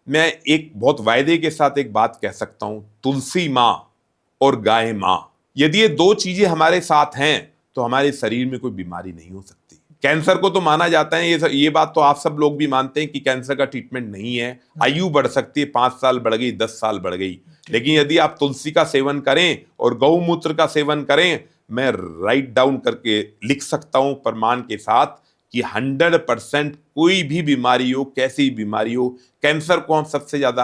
[SPEAKER 2] मैं एक बहुत वायदे के साथ एक बात कह सकता हूं, तुलसी माँ और गाय माँ, यदि ये 2 चीजें हमारे साथ हैं तो हमारे शरीर में कोई बीमारी नहीं हो सकती। कैंसर को तो माना जाता है, ये बात तो आप सब लोग भी मानते हैं कि कैंसर का ट्रीटमेंट नहीं है। आयु बढ़ सकती है, 5 साल बढ़ गई, 10 साल बढ़ गई, लेकिन यदि आप तुलसी का सेवन करें और गौमूत्र का सेवन करें, मैं राइट डाउन करके लिख सकता हूं प्रमाण के साथ कि 100% कोई भी बीमारी हो, कैसी बीमारी हो, कैंसर को हम सबसे ज्यादा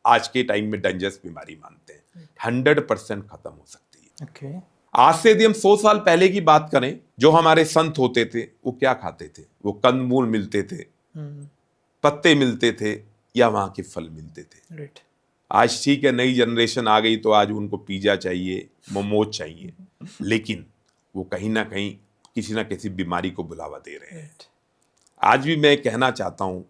[SPEAKER 2] आज के टाइम में डेंजरस बीमारी मानते हैं, 100% खत्म हो सकती है। आज से यदि हम 100 साल पहले की बात करें, जो हमारे संत होते थे वो क्या खाते थे? वो कंदमूल मिलते थे, पत्ते मिलते थे या वहां के फल मिलते थे। आज ठीक है, नई जनरेशन आ गई तो आज उनको पिज्जा चाहिए, मोमोज चाहिए, लेकिन वो कहीं ना कहीं किसी ना किसी बीमारी को बुलावा दे रहे हैं। आज भी मैं कहना चाहता हूं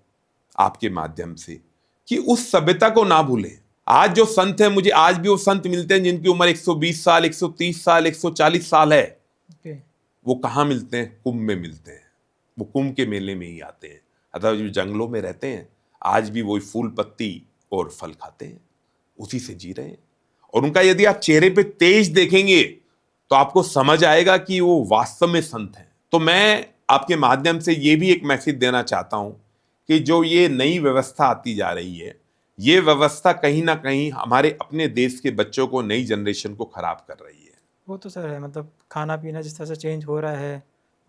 [SPEAKER 2] आपके माध्यम से कि उस सभ्यता को ना भूलें। आज जो संत है, मुझे आज भी वो संत मिलते हैं जिनकी उम्र 120 साल, 130 साल, 140 साल है। वो कहाँ मिलते हैं? कुंभ में मिलते हैं। वो कुंभ के मेले में ही आते हैं। अथवा जो जंगलों में रहते हैं, आज भी वही फूल पत्ती और फल खाते हैं, उसी से जी रहे हैं। और उनका यदि आप चेहरे पे तेज देखेंगे तो आपको समझ आएगा कि वो वास्तव में संत हैं। तो मैं आपके माध्यम से ये भी एक मैसेज देना चाहता हूं कि जो ये नई व्यवस्था आती जा रही है, ये व्यवस्था कहीं ना कहीं हमारे अपने देश के बच्चों को, नई जनरेशन को खराब कर रही है।
[SPEAKER 1] वो तो सर है, मतलब खाना पीना जिस तरह से चेंज हो रहा है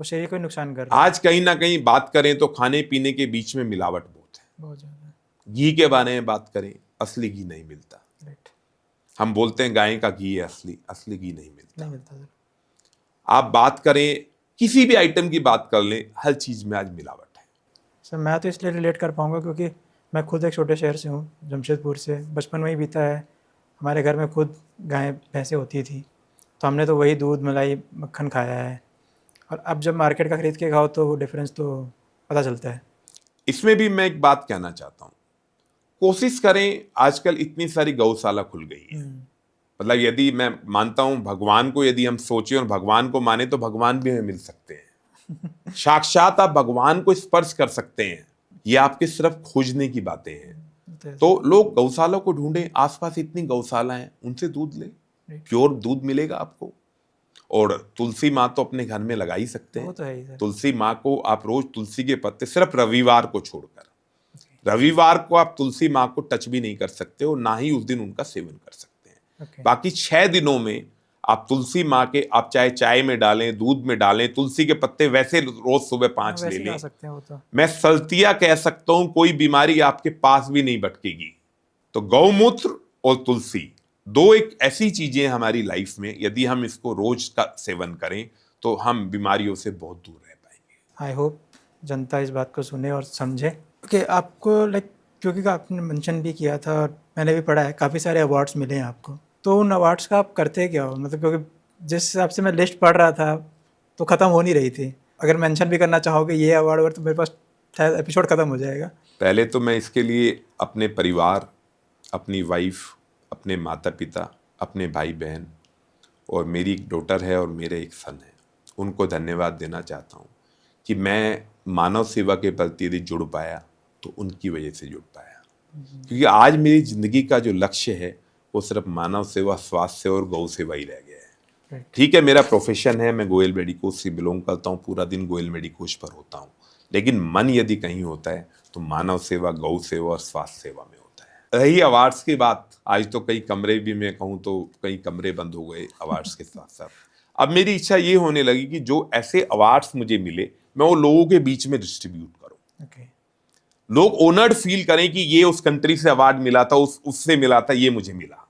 [SPEAKER 1] वो शरीर को ही नुकसान कर रहा है।
[SPEAKER 2] आज कहीं ना कहीं बात करें तो खाने पीने के बीच में मिलावट बहुत है।
[SPEAKER 1] बहुत ज़्यादा।
[SPEAKER 2] घी के बारे में बात करें, असली घी नहीं मिलता।
[SPEAKER 1] राइट।
[SPEAKER 2] हम बोलते हैं गाय का घी है असली, असली घी नहीं मिलता।
[SPEAKER 1] नहीं मिलता सर।
[SPEAKER 2] आप बात करें, किसी भी आइटम की बात कर लें, हर चीज में आज मिलावट है।
[SPEAKER 1] सर मैं तो इसलिए रिलेट कर पाऊँगा क्योंकि मैं खुद एक छोटे शहर से हूँ, जमशेदपुर से। बचपन में ही बीता है। हमारे घर में खुद गाय भैंसें होती थी, तो हमने तो वही दूध मलाई मक्खन खाया है। और अब जब मार्केट का ख़रीद के खाओ तो वो डिफरेंस तो पता चलता है।
[SPEAKER 2] इसमें भी मैं एक बात कहना चाहता हूं, कोशिश करें, आजकल इतनी सारी गौशाला खुल गई है। मतलब यदि मैं मानता हूं भगवान को, यदि हम सोचें और भगवान को माने तो भगवान भी हमें मिल सकते हैं। साक्षात आप भगवान को स्पर्श कर सकते हैं। ये आपके सिर्फ खोजने की बातें हैं। तो लोग गौशाला को ढूंढें, आसपास इतनी गौशाला हैं, उनसे दूध लें, प्योर दूध मिलेगा आपको। और तुलसी माँ तो अपने घर में लगा ही सकते
[SPEAKER 1] वो
[SPEAKER 2] हैं।
[SPEAKER 1] तो है ही सर।
[SPEAKER 2] तुलसी माँ को आप रोज तुलसी के पत्ते, सिर्फ रविवार को छोड़कर, रविवार को आप तुलसी माँ को टच भी नहीं कर सकते हो, ना ही उस दिन उनका सेवन कर सकते हैं। बाकी 6 दिनों में आप तुलसी माँ के, आप चाहे चाय में डालें, दूध में डालें, तुलसी के पत्ते वैसे रोज सुबह 5 ले लें।
[SPEAKER 1] सकते हैं वो तो।
[SPEAKER 2] मैं सल्तिया कह सकता हूं, कोई बीमारी आपके पास भी नहीं भटकेगी। तो गौमूत्र और तुलसी दो एक ऐसी चीजें हमारी लाइफ में, यदि हम इसको रोज का सेवन करें तो हम बीमारियों से बहुत दूर रह पाएंगे।
[SPEAKER 1] आई होप जनता इस बात को सुने और समझे कि आपको क्योंकि आपने मेंशन भी किया था और मैंने भी पढ़ा है, काफ़ी सारे अवार्ड्स मिले हैं आपको। तो उन अवार्ड्स का आप करते क्या हो? मतलब क्योंकि जिस हिसाब से मैं लिस्ट पढ़ रहा था तो ख़त्म हो नहीं रही थी। अगर मेंशन भी करना चाहोगे ये अवार्ड तो मेरे पास शायद एपिसोड ख़त्म हो जाएगा।
[SPEAKER 2] पहले तो मैं इसके लिए अपने परिवार, अपनी वाइफ, अपने माता पिता, अपने भाई बहन और मेरी एक डॉटर है और मेरे एक सन है, उनको धन्यवाद देना चाहता हूँ कि मैं मानव सेवा के प्रति यदि जुड़ पाया तो उनकी वजह से जुड़ पाया। क्योंकि आज मेरी ज़िंदगी का जो लक्ष्य है वो सिर्फ मानव सेवा, स्वास्थ्य सेवा और गौ सेवा ही रह गया है। ठीक है, मेरा प्रोफेशन है, मैं गोयल मेडिकोज से बिलोंग करता हूँ, पूरा दिन गोयल मेडिकोज पर होता हूँ, लेकिन मन यदि कहीं होता है तो मानव सेवा, गौ सेवा और स्वास्थ्य सेवा में होता है। रही अवार्ड्स की बात, आज तो कई कमरे भी, मैं कहूँ तो कई कमरे बंद हो गए अवार्ड्स के साथ साथ। अब मेरी इच्छा ये होने लगी कि जो ऐसे अवार्ड्स मुझे मिले मैं वो लोगों के बीच में डिस्ट्रीब्यूट करूँ। लोग ऑनर्ड फील करें कि ये उस कंट्री से अवार्ड मिला था, उससे मिला था, ये मुझे मिला।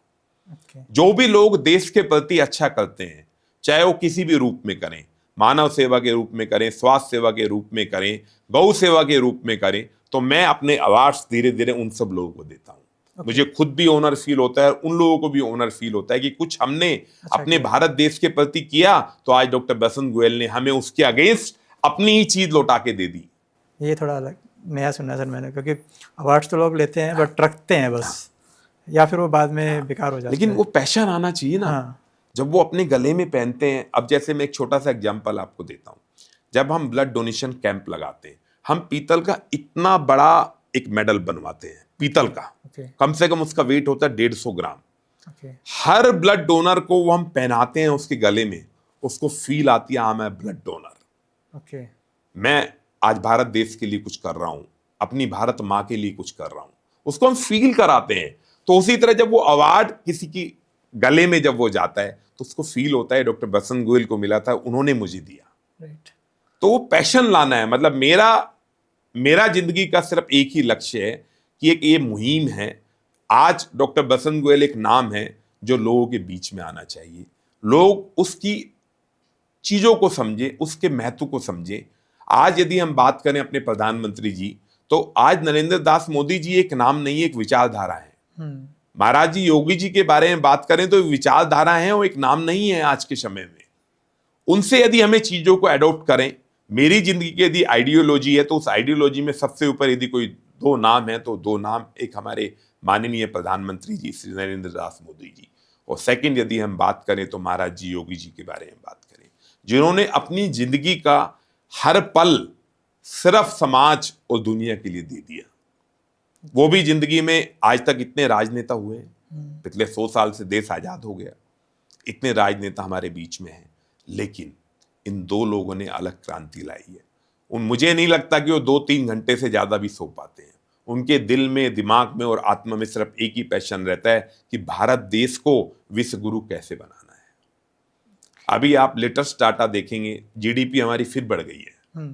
[SPEAKER 2] जो भी लोग देश के प्रति अच्छा करते हैं, चाहे वो किसी भी रूप में करें, मानव सेवा के रूप में करें, स्वास्थ्य सेवा के रूप में करें, गौ सेवा के रूप में करें, तो मैं अपने अवार्ड्स धीरे धीरे उन सब लोगों को देता हूं। मुझे खुद भी ऑनर फील होता है, उन लोगों को भी ऑनर फील होता है कि कुछ हमने अपने भारत देश के प्रति किया, तो आज डॉक्टर बसंत गोयल ने हमें उसके अगेंस्ट अपनी ही चीज लौटा के दे दी।
[SPEAKER 1] ये थोड़ा अलग नया सुना सर मैंने, क्योंकि अवार्ड्स तो लोग लेते हैं बट रखते हैं बस, या फिर वो बाद में बेकार हो जाता है।
[SPEAKER 2] लेकिन वो पैशन आना चाहिए ना। जब वो अपने गले में पहनते हैं। अब जैसे मैं एक छोटा सा एग्जांपल आपको देता हूँ, जब हम ब्लड डोनेशन कैंप लगाते हैं, हम पीतल का इतना बड़ा एक मेडल बनवाते हैं, पीतल का, कम से कम उसका वेट होता है 150 ग्राम। हर ब्लड डोनर को वो हम पहनाते हैं उसके गले में, उसको फील आती है, हाँ मैं ब्लड डोनर, मैं आज भारत देश के लिए कुछ कर रहा हूं, अपनी भारत माँ के लिए कुछ कर रहा हूं, उसको हम फील कराते हैं। तो उसी तरह जब वो अवार्ड किसी की गले में जब वो जाता है तो उसको फील होता है डॉक्टर बसंत गोयल को मिला था, उन्होंने मुझे दिया। तो वो पैशन लाना है। मतलब मेरा जिंदगी का सिर्फ एक ही लक्ष्य है कि एक ये मुहिम है। आज डॉक्टर बसंत गोयल एक नाम है जो लोगों के बीच में आना चाहिए, लोग उसकी चीजों को समझे, उसके महत्व को समझे। आज यदि हम बात करें अपने प्रधानमंत्री जी, तो आज नरेंद्र दास मोदी जी एक नाम नहीं, एक विचारधारा है। महाराज जी योगी जी के बारे में बात करें तो विचारधारा है, वो एक नाम नहीं है आज के समय में। उनसे यदि हमें चीजों को अडॉप्ट करें, मेरी जिंदगी की यदि आइडियोलॉजी है तो उस आइडियोलॉजी में सबसे ऊपर यदि कोई 2 नाम है तो 2 नाम, एक हमारे माननीय प्रधानमंत्री जी श्री नरेंद्र दास मोदी जी, और सेकंड यदि हम बात करें तो महाराज जी योगी जी के बारे में बात करें, जिन्होंने अपनी जिंदगी का हर पल सिर्फ समाज और दुनिया के लिए दे दिया। वो भी जिंदगी में आज तक इतने राजनेता हुए हैं, पिछले 100 साल से देश आजाद हो गया, इतने राजनेता हमारे बीच में हैं, लेकिन इन दो लोगों ने अलग क्रांति लाई है। मुझे नहीं लगता कि वो 2-3 घंटे से ज्यादा भी सो पाते हैं। उनके दिल में, दिमाग में और आत्मा में सिर्फ एक ही पैशन रहता है कि भारत देश को विश्व गुरु कैसे बनाना है। अभी आप लेटेस्ट डाटा देखेंगे, जीडीपी हमारी फिर बढ़ गई है।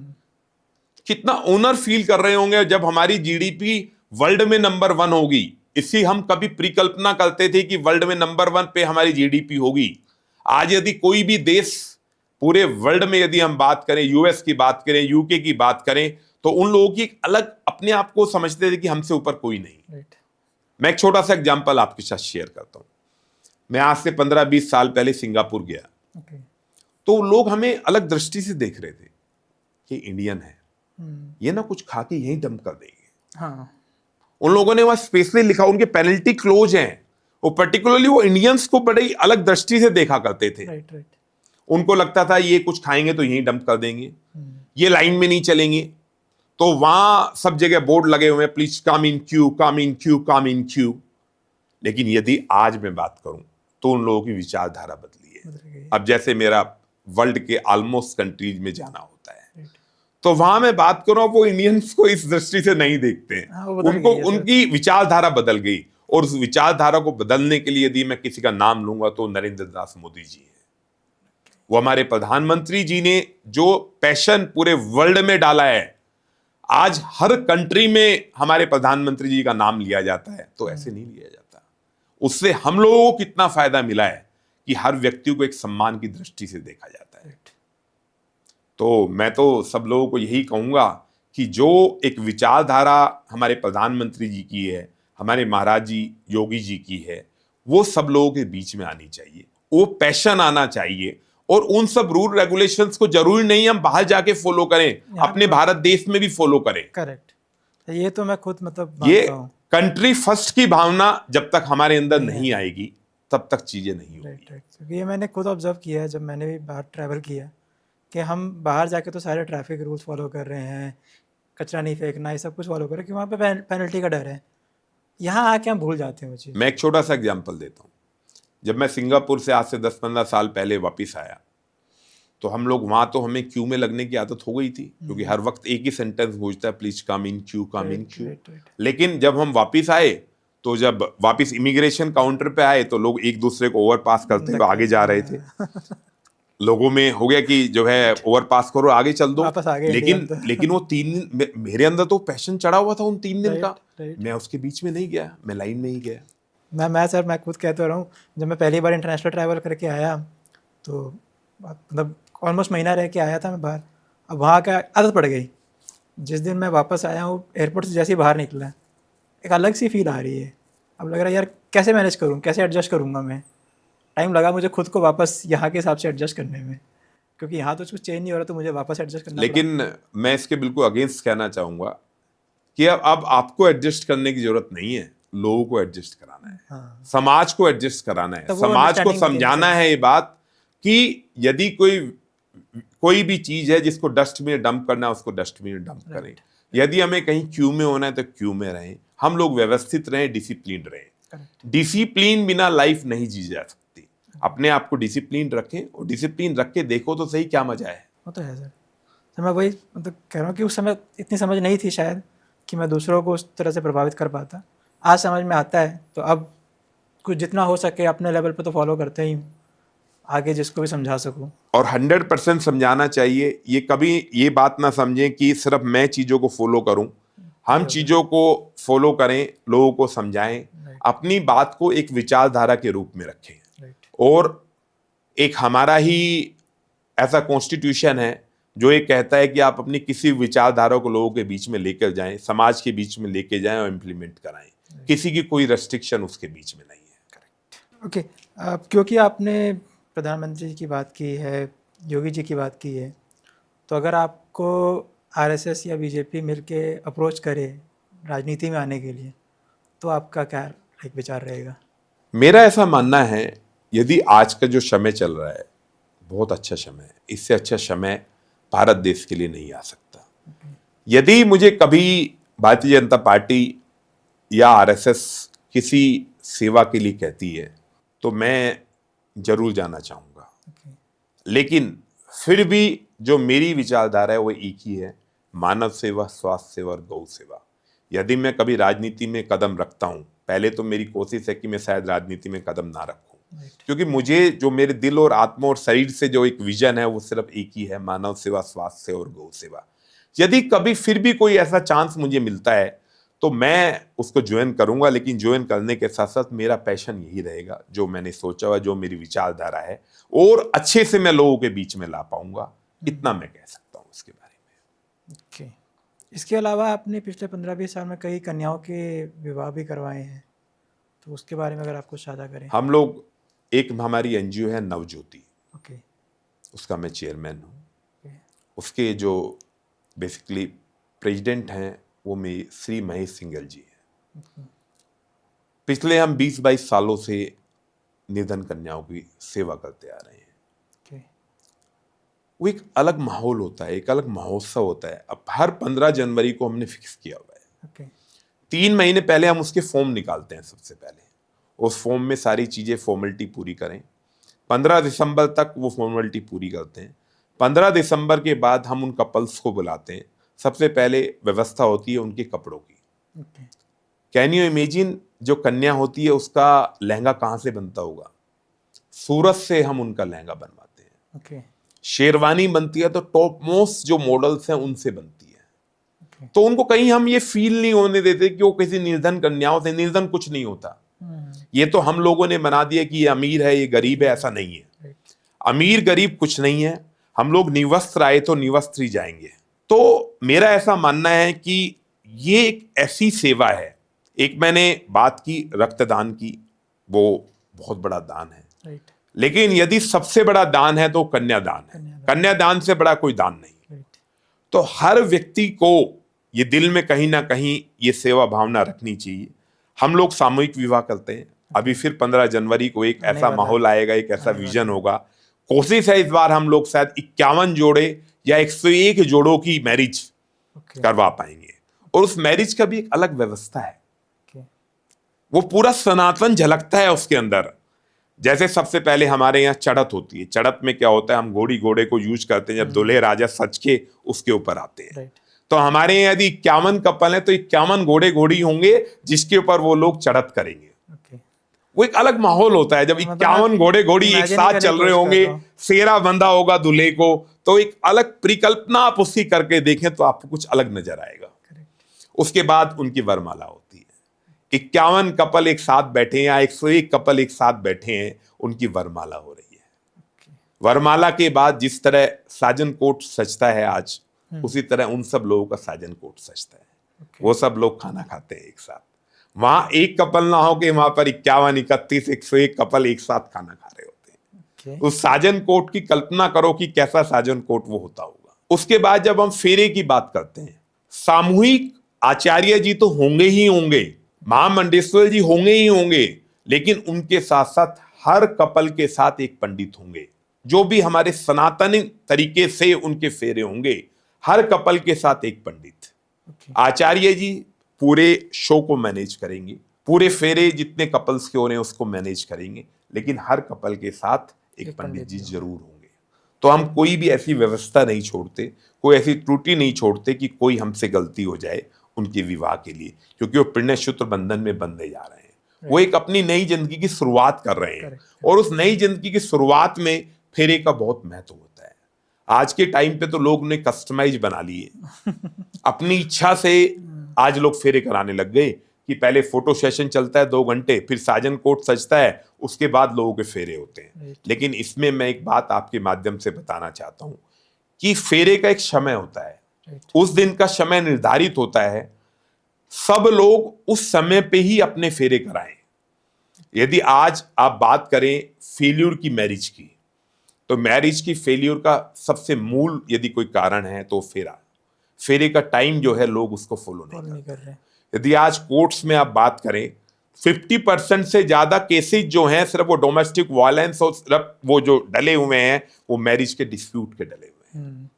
[SPEAKER 2] कितना ऑनर फील कर रहे होंगे जब हमारी जीडीपी वर्ल्ड में नंबर 1 होगी। इसी हम कभी परिकल्पना करते थे कि वर्ल्ड में नंबर 1 पे हमारी जीडीपी होगी। आज यदि कोई भी देश पूरे वर्ल्ड में, यदि हम बात करें, यूएस की बात करें, यूके की बात करें, तो उन लोगों की अलग अपने आप को समझते थे कि हमसे ऊपर कोई नहीं। मैं एक छोटा सा एग्जांपल आपके साथ शेयर करता हूं। मैं आज से 15-20 साल पहले सिंगापुर गया, तो लोग हमें अलग दृष्टि से देख रहे थे कि इंडियन है, ये ना कुछ खा के यहीं डंप कर देंगे।
[SPEAKER 1] हाँ।
[SPEAKER 2] उन लोगों ने वहां स्पेशली लिखा, उनके पेनल्टी क्लोज हैं, वो पर्टिकुलरली वो इंडियंस को बड़ी अलग दृष्टि से देखा करते थे।
[SPEAKER 1] राइट।
[SPEAKER 2] उनको लगता था ये कुछ खाएंगे तो यहीं डंप कर देंगे, ये लाइन में नहीं चलेंगे। तो वहां सब जगह बोर्ड लगे हुए हैं, please come in Q, come in Q, come in Q. लेकिन यदि आज मैं बात करूं तो उन लोगों की विचारधारा बदली है। अब जैसे मेरा वर्ल्ड के ऑलमोस्ट कंट्रीज में जाना होता है, तो वहां मैं बात करूं, वो इंडियंस को इस दृष्टि से नहीं देखते हैं। उनको, उनकी विचारधारा बदल गई। और उस विचारधारा को बदलने के लिए यदि मैं किसी का नाम लूंगा तो नरेंद्र दास मोदी जी है। वो हमारे प्रधानमंत्री जी ने जो पैशन पूरे वर्ल्ड में डाला है, आज हर कंट्री में हमारे प्रधानमंत्री जी का नाम लिया जाता है, तो ऐसे नहीं लिया जाता। उससे हम लोगों को कितना फायदा मिला है कि हर व्यक्ति को एक सम्मान की दृष्टि से देखा जाता है। तो मैं तो सब लोगों को यही कहूंगा कि जो एक विचारधारा हमारे प्रधानमंत्री जी की है, हमारे महाराज जी योगी जी की है, वो सब लोगों के बीच में आनी चाहिए। वो पैशन आना चाहिए। और उन सब रूल रेगुलेशंस को जरूरी नहीं हम बाहर जाके फॉलो करें, अपने भारत देश में भी फॉलो करें।
[SPEAKER 1] करेक्ट। ये तो मैं खुद मतलब
[SPEAKER 2] ये कंट्री फर्स्ट की भावना जब तक हमारे अंदर नहीं आएगी तब तक चीजें नहीं होंगी।
[SPEAKER 1] राइट। ये मैंने खुद ऑब्जर्व किया है जब मैंने भी बाहर ट्रैवल किया, कि हम बाहर जाके तो सारे ट्रैफिक रूल्स फॉलो कर रहे हैं, कचरा नहीं फेंकना, ये सब कुछ फॉलो कर रहे हैं कि वहाँ पे पेनल्टी का डर है। यहाँ आके हम भूल जाते हैं वो चीज़।
[SPEAKER 2] मैं एक छोटा सा एग्जाम्पल देता हूँ। जब मैं सिंगापुर से आज से 10-15 साल पहले वापिस आया, तो हम लोग वहां, तो हमें क्यू में लगने की आदत हो गई थी, क्योंकि हर वक्त एक ही सेंटेंस गूंजता है, please come in Q, come in Q. लेकिन जब हम वापिस आए, तो जब वापिस इमिग्रेशन काउंटर पे आए, तो लोग एक दूसरे को ओवर पास करते हुए आगे जा रहे थे। लोगों में हो गया कि जो है ओवर पास करो, आगे चल दो। लेकिन वो 3 दिन मेरे अंदर तो पैशन चढ़ा हुआ था उन 3 दिन का। मैं उसके बीच में नहीं गया, मैं लाइन में ही गया।
[SPEAKER 1] मैं खुद कहता रहा हूँ, जब मैं पहली बार इंटरनेशनल ट्रैवल करके आया, तो मतलब ऑलमोस्ट महीना रह के आया था मैं बाहर। अब वहाँ का आदत पड़ गई। जिस दिन मैं वापस आया हूँ, एयरपोर्ट से जैसे ही बाहर निकला, एक अलग सी फील आ रही है। अब लग रहा है यार कैसे मैनेज करूँ, कैसे एडजस्ट करूँगा मैं। टाइम लगा मुझे खुद को वापस यहाँ के हिसाब से एडजस्ट करने में, क्योंकि यहाँ तो कुछ चेंज नहीं हो रहा, तो मुझे वापस एडजस्ट करना।
[SPEAKER 2] लेकिन मैं इसके बिल्कुल अगेंस्ट कहना चाहूँगा कि अब आपको एडजस्ट करने की जरूरत नहीं है, लोगों को एडजस्ट कराना है।
[SPEAKER 1] हाँ।
[SPEAKER 2] समाज को एडजस्ट कराना है,
[SPEAKER 1] तो
[SPEAKER 2] समाज को समझाना है ये बात कि यदि कोई भी चीज है जिसको डस्टबिन में डंप करना है, उसको डस्टबिन में डंप करें। यदि हमें कहीं क्यू में होना है तो क्यू में रहें। हम लोग व्यवस्थित रहें, डिसिप्लिन रहें। डिसिप्लिन बिना लाइफ नहीं जी जा सकती। अपने आप को डिसिप्लिन रखें, और डिसिप्लिन रख के देखो तो सही क्या मजा है।
[SPEAKER 1] वो तो है सर। तो मैं वही मतलब कह रहा हूँ कि उस समय इतनी समझ नहीं थी शायद कि मैं दूसरों को उस तरह से प्रभावित कर पाता। आज समझ में आता है, तो अब कुछ जितना हो सके अपने लेवल पे तो फॉलो करते ही हूँ, आगे जिसको भी समझा सकूं।
[SPEAKER 2] और 100% समझाना चाहिए। ये कभी ये बात ना समझें कि सिर्फ मैं चीज़ों को फॉलो करूं। हम चीज़ों को फॉलो करें, लोगों को समझाएं, अपनी बात को एक विचारधारा के रूप में रखें। और एक हमारा ही ऐसा कॉन्स्टिट्यूशन है जो ये कहता है कि आप अपनी किसी विचारधारा को लोगों के बीच में लेकर जाएं, समाज के बीच में लेके जाएं और इम्प्लीमेंट कराएं। किसी की कोई रेस्ट्रिक्शन उसके बीच में नहीं है।
[SPEAKER 1] करेक्ट। ओके, क्योंकि आपने प्रधानमंत्री जी की बात की है, योगी जी की बात की है, तो अगर आपको आरएसएस या बीजेपी मिलके अप्रोच करे राजनीति में आने के लिए, तो आपका क्या एक विचार रहेगा?
[SPEAKER 2] मेरा ऐसा मानना है, यदि आज का जो समय चल रहा है बहुत अच्छा समय है, इससे अच्छा समय भारत देश के लिए नहीं आ सकता। यदि मुझे कभी भारतीय जनता पार्टी या आरएसएस किसी सेवा के लिए कहती है तो मैं जरूर जाना चाहूँगा, लेकिन फिर भी जो मेरी विचारधारा है वो एक ही है, मानव सेवा, स्वास्थ्य सेवा और गौ सेवा। यदि मैं कभी राजनीति में कदम रखता हूँ, पहले तो मेरी कोशिश है कि मैं शायद राजनीति में कदम ना रखूं, क्योंकि मुझे जो मेरे दिल और आत्मा और शरीर से जो एक विजन है वो सिर्फ एक ही है, मानव सेवा, स्वास्थ्य सेवा और गौ सेवा। यदि कभी फिर भी कोई ऐसा चांस मुझे मिलता है तो मैं उसको ज्वाइन करूंगा, लेकिन ज्वाइन करने के साथ साथ मेरा पैशन यही रहेगा जो मैंने सोचा हुआ, जो मेरी विचारधारा है, और अच्छे से मैं लोगों के बीच में ला पाऊंगा, इतना मैं कह सकता हूँ इसके बारे में।
[SPEAKER 1] ओके। इसके अलावा आपने पिछले 15-20 साल में कई कन्याओं के विवाह भी करवाए हैं, तो उसके बारे में अगर आप कुछ साझा करें।
[SPEAKER 2] हम लोग, एक हमारी एनजीओ है नवज्योति,
[SPEAKER 1] ओके,
[SPEAKER 2] उसका मैं चेयरमैन हूँ। उसके जो बेसिकली प्रेसिडेंट हैं वो मेरे श्री महेश सिंगल जी हैं। पिछले हम 20-22 सालों से निर्धन कन्याओं की सेवा करते आ रहे हैं। वो एक अलग माहौल होता है, एक अलग महोत्सव होता है। अब हर 15 जनवरी को हमने फिक्स किया हुआ है। 3 महीने पहले हम उसके फॉर्म निकालते हैं। सबसे पहले उस फॉर्म में सारी चीज़ें फॉर्मेलिटी पूरी करें, 15 दिसंबर तक वो फॉर्मेलिटी पूरी करते हैं। 15 दिसंबर के बाद हम उन कपल्स को बुलाते हैं। सबसे पहले व्यवस्था होती है उनके कपड़ों की। कैन यू इमेजिन, जो कन्या होती है उसका लहंगा कहाँ से बनता होगा? सूरत से हम उनका लहंगा बनवाते हैं। शेरवानी बनती है तो टॉप मोस्ट जो मॉडल्स हैं उनसे बनती है। तो उनको कहीं हम ये फील नहीं होने देते कि वो किसी निर्धन कन्याओं से, निर्धन कुछ नहीं होता। ये तो हम लोगों ने बना दिया कि ये अमीर है, ये गरीब है, ऐसा नहीं है। अमीर गरीब कुछ नहीं है। हम लोग निवस्त्र आए तो निवस्त्र ही जाएंगे। तो मेरा ऐसा मानना है कि ये एक ऐसी सेवा है। एक मैंने बात की रक्तदान की, वो बहुत बड़ा दान है, लेकिन यदि सबसे बड़ा दान है तो कन्यादान है। कन्यादान से बड़ा कोई दान नहीं। तो हर व्यक्ति को ये दिल में कहीं ना कहीं ये सेवा भावना रखनी चाहिए। हम लोग सामूहिक विवाह करते हैं। अभी फिर 15 जनवरी को एक ऐसा माहौल आएगा, एक ऐसा विजन होगा। कोशिश है इस बार हम लोग शायद 51 जोड़े या 101 जोड़ों की मैरिज करवा पाएंगे, और उस मैरिज का भी एक अलग व्यवस्था है। वो पूरा सनातन झलकता है उसके अंदर। जैसे सबसे पहले हमारे यहाँ चढ़त होती है। चढ़त में क्या होता है, हम घोड़े को यूज करते हैं जब दूल्हे राजा सज के उसके ऊपर आते हैं। तो हमारे यहाँ यदि 51 कपल है तो 51 घोड़ी होंगे जिसके ऊपर वो लोग चढ़त करेंगे। वो एक अलग माहौल होता है जब 51 घोड़ी एक साथ चल रहे होंगे, सेरा बंधा होगा दूल्हे को, तो एक अलग परिकल्पना आप उसकी करके देखें तो आपको कुछ अलग नजर आएगा। उसके बाद उनकी वरमाला होती है। 51 कपल एक साथ बैठे हैं या 101 कपल एक साथ बैठे हैं, उनकी वरमाला हो रही है। वरमाला के बाद जिस तरह साजन कोट सजता है आज, उसी तरह उन सब लोगों का साजन कोट सजता है। वो सब लोग खाना खाते हैं एक साथ। वहां एक कपल ना हो कि वहां पर 51, 31, 101 कपल एक साथ खाना खा रहे होते हैं। उस साजन कोट की कल्पना करो कि कैसा साजन कोट वो होता होगा। उसके बाद जब हम फेरे की बात करते हैं, सामूहिक आचार्य जी तो होंगे ही होंगे, महामंडेश्वर जी होंगे ही होंगे, लेकिन उनके साथ साथ हर कपल के साथ एक पंडित होंगे, जो भी हमारे सनातनी तरीके से उनके फेरे होंगे। हर कपल के साथ एक पंडित। आचार्य जी पूरे शो को मैनेज करेंगे, पूरे फेरे जितने कपल्स के हो रहे हैं उसको मैनेज करेंगे, लेकिन हर कपल के साथ एक पंडित जी जरूर होंगे। तो हम कोई भी ऐसी व्यवस्था नहीं छोड़ते, कोई ऐसी त्रुटि नहीं छोड़ते कि कोई हमसे गलती हो जाए उनके विवाह के लिए, क्योंकि वो पुण्य सूत्र बंधन में बंधे जा रहे हैं। वो एक अपनी नई जिंदगी की शुरुआत कर रहे हैं, और उस नई जिंदगी की शुरुआत में फेरे का बहुत महत्व होता है। आज के टाइम पे तो लोग ने कस्टमाइज बना लिए अपनी इच्छा से। आज लोग फेरे कराने लग गए कि पहले फोटो सेशन चलता है 2 घंटे, फिर साजन कोट सजता है, उसके बाद लोगों के फेरे होते हैं। लेकिन इसमें मैं एक बात आपके माध्यम से बताना चाहता हूं कि फेरे का एक समय होता है। उस दिन का समय निर्धारित होता है। सब लोग उस समय पे ही अपने फेरे कराएं। यदि आज आप बात करें फेल्यूर की मैरिज की, तो मैरिज की फेल्यूर का सबसे मूल यदि कोई कारण है तो फेरे का टाइम जो है लोग उसको फॉलो नहीं कर रहे। यदि आज कोर्ट्स में आप बात करें, 50% से ज्यादा केसेस जो हैं सिर्फ वो डोमेस्टिक वायलेंस और सिर्फ वो जो डले हुए हैं वो मैरिज के डिस्प्यूट के डले हुए हैं।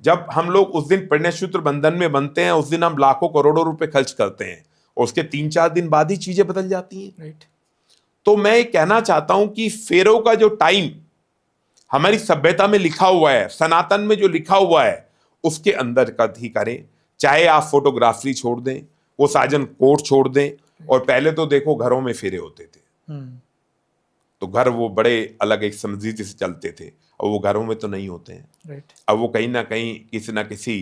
[SPEAKER 2] जब हम लोग उस दिन पुण्य सूत्र बंधन में बनते हैं, उस दिन हम लाखों करोड़ों रुपए खर्च करते हैं, और उसके 3-4 दिन बाद ही चीजें बदल जाती हैं।
[SPEAKER 1] राइट।
[SPEAKER 2] तो मैं ये कहना चाहता हूं कि फेरों का जो टाइम हमारी सभ्यता में लिखा हुआ है, सनातन में जो लिखा हुआ है, उसके अंदर का ही करें। चाहे आप फोटोग्राफी छोड़ दें, वो साजन कोट छोड़ दें, और पहले तो देखो घरों में फेरे होते थे, तो घर वो बड़े अलग एक समझीती से चलते थे, और वो घरों में तो नहीं होते हैं।
[SPEAKER 1] राइट।
[SPEAKER 2] अब वो कहीं ना कहीं किसी ना किसी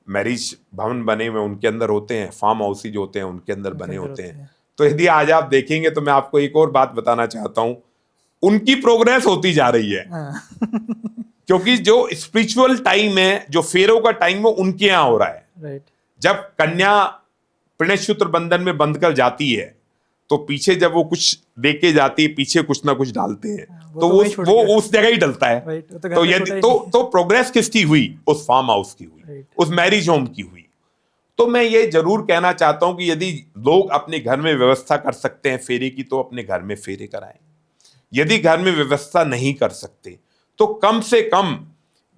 [SPEAKER 2] मैरिज भवन बने हुए उनके अंदर होते हैं, फार्म हाउस जो होते हैं उनके अंदर बने होते हैं। तो यदि आज आप देखेंगे तो मैं आपको एक और बात बताना चाहता हूं, उनकी प्रोग्रेस होती जा रही है। क्योंकि जो स्पिरिचुअल टाइम है, जो फेरों का टाइम है, उनके यहां हो रहा है।
[SPEAKER 1] राइट।
[SPEAKER 2] जब कन्या प्रणयसूत्र बंधन में बंध कर जाती है, तो पीछे जब वो कुछ देके जाती है, पीछे कुछ ना कुछ डालते हैं, तो वो उस जगह ही डलता है। तो यदि तो प्रोग्रेस किसकी हुई? उस फार्म हाउस की हुई, उस मैरिज होम की हुई। तो मैं ये जरूर कहना चाहता हूं कि यदि लोग अपने घर में व्यवस्था कर सकते हैं फेरे की, तो अपने घर में फेरे कराएं। यदि घर में व्यवस्था नहीं कर सकते, तो कम से कम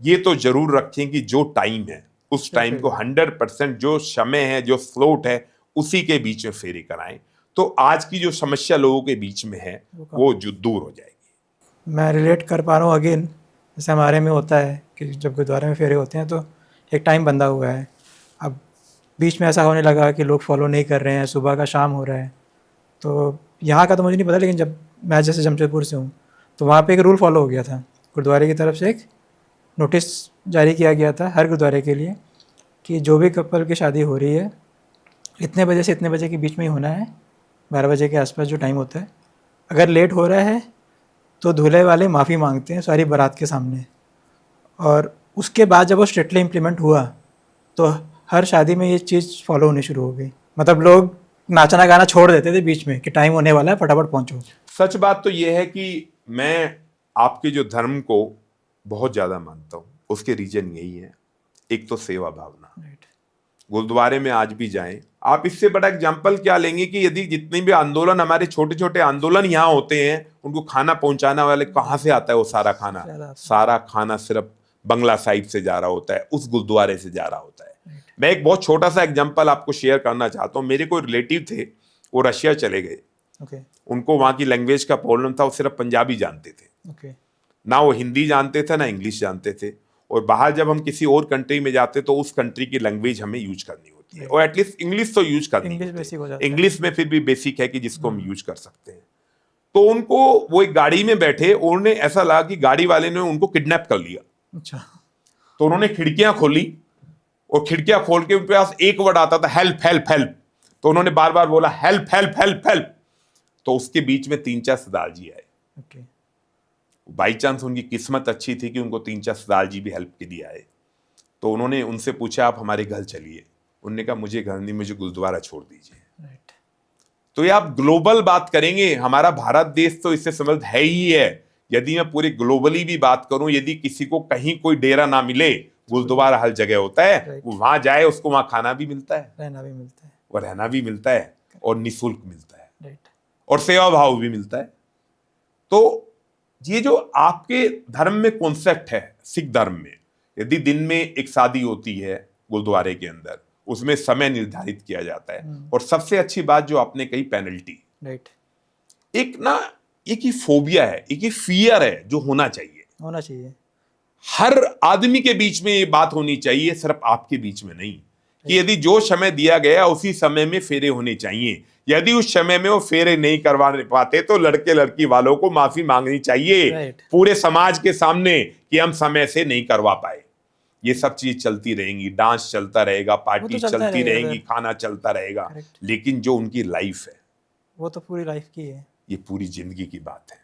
[SPEAKER 2] ये तो जरूर रखें कि जो टाइम है, उस टाइम को 100% जो समय है, जो स्लॉट है, उसी के बीच में फेरे कराएं। तो आज की जो समस्या लोगों के बीच में है, वो जो दूर हो जाएगी।
[SPEAKER 1] मैं रिलेट कर पा रहा हूँ अगेन, जैसे हमारे में होता है कि जब गुरुद्वारे में फेरे होते हैं तो एक टाइम बंधा हुआ है। अब बीच में ऐसा होने लगा कि लोग फॉलो नहीं कर रहे हैं, सुबह का शाम हो रहा है। तो यहाँ का तो मुझे नहीं पता, लेकिन जब मैं जैसे जमशेदपुर से हूँ, तो वहाँ पे एक रूल फॉलो हो गया था। गुरुद्वारे की तरफ से एक नोटिस जारी किया गया था हर गुरुद्वारे के लिए कि जो भी कपल की शादी हो रही है, इतने बजे से इतने बजे के बीच में ही होना है, 12 बजे के आसपास जो टाइम होता है। अगर लेट हो रहा है तो दूल्हे वाले माफ़ी मांगते हैं सारी बारात के सामने। और उसके बाद जब वो स्ट्रिक्टली इम्प्लीमेंट हुआ, तो हर शादी में ये चीज़ फॉलो होनी शुरू हो गई। मतलब लोग नाचना गाना छोड़ देते थे बीच में कि टाइम होने वाला है, फटाफट पहुंचो।
[SPEAKER 2] सच बात तो ये है कि मैं आपके जो धर्म को बहुत ज्यादा मानता हूँ, उसके रीजन यही है। एक तो सेवा भावना। गुरुद्वारे में आज भी जाएं, आप इससे बड़ा एग्जाम्पल क्या लेंगे कि यदि जितने भी आंदोलन, हमारे छोटे छोटे आंदोलन यहाँ होते हैं, उनको खाना पहुंचाने वाले कहाँ से आता है? वो सारा खाना सिर्फ बंगला साहिब से जा रहा होता है, उस गुरुद्वारे से जा रहा होता है। मैं एक बहुत छोटा सा एग्जाम्पल आपको शेयर करना चाहता हूँ। मेरे कोई रिलेटिव थे, वो रशिया चले गए। उनको वहाँ की लैंग्वेज का प्रॉब्लम था, वो सिर्फ पंजाबी जानते थे। ना वो हिंदी जानते थे, ना इंग्लिश जानते थे। और बाहर जब हम किसी और कंट्री में जाते तो उस कंट्री की लैंग्वेज हमें यूज करनी होती है, और एटलीस्ट इंग्लिश तो यूज करनी होती है। इंग्लिश में फिर भी बेसिक है कि जिसको हम यूज कर सकते हैं। तो उनको, वो एक गाड़ी में बैठे, उन्हें ऐसा लगा कि गाड़ी वाले ने उनको किडनैप कर लिया।
[SPEAKER 1] अच्छा।
[SPEAKER 2] तो उन्होंने खिड़कियां खोली, और खिड़कियां खोल के उनके पास एक वर्ड आता था, हेल्प हेल्प हेल्प। तो उन्होंने बार बार बोला हेल्प हेल्प हेल्प हेल्प। तो उसके बीच में 3-4 सरदार जी आए। बाई चांस उनकी किस्मत अच्छी थी कि उनको 3-4 सरदार जी भी हेल्प के लिए आए। तो उन्होंने उनसे पूछा, आप हमारे घर चलिए। उन्होंने कहा, मुझे घर नहीं, मुझे गुरुद्वारा छोड़ दीजिए। तो ये आप ग्लोबल बात करेंगे, हमारा भारत देश तो इससे समृद्ध है ही है। यदि मैं पूरे ग्लोबली भी बात करूं, यदि किसी को कहीं कोई डेरा ना मिले, गुरुद्वारा हर जगह होता है। वो वहां जाए, उसको वहां खाना भी मिलता है, रहना भी मिलता है, और निःशुल्क मिलता है, और सेवा भाव भी मिलता है। तो ये जो आपके धर्म में कॉन्सेप्ट है, सिख धर्म में, यदि दिन में एक शादी होती है गुरुद्वारे के अंदर, उसमें समय निर्धारित किया जाता है। और सबसे अच्छी बात जो आपने कही, पेनल्टी। एक ना, एक ही फोबिया है, एक ही फियर है जो होना चाहिए। हर आदमी के बीच में ये बात होनी चाहिए, सिर्फ आपके बीच में नहीं, कि यदि जो समय दिया गया उसी समय में फेरे होने चाहिए। यदि उस समय में वो फेरे नहीं करवा पाते तो लड़के लड़की वालों को माफी मांगनी चाहिए पूरे समाज के सामने कि हम समय से नहीं करवा पाए। ये सब चीज चलती रहेंगी, डांस चलता रहेगा, पार्टी चलती रहेंगी, खाना चलता रहेगा, लेकिन जो उनकी लाइफ है,
[SPEAKER 1] वो तो पूरी लाइफ की है।
[SPEAKER 2] ये पूरी जिंदगी की बात है।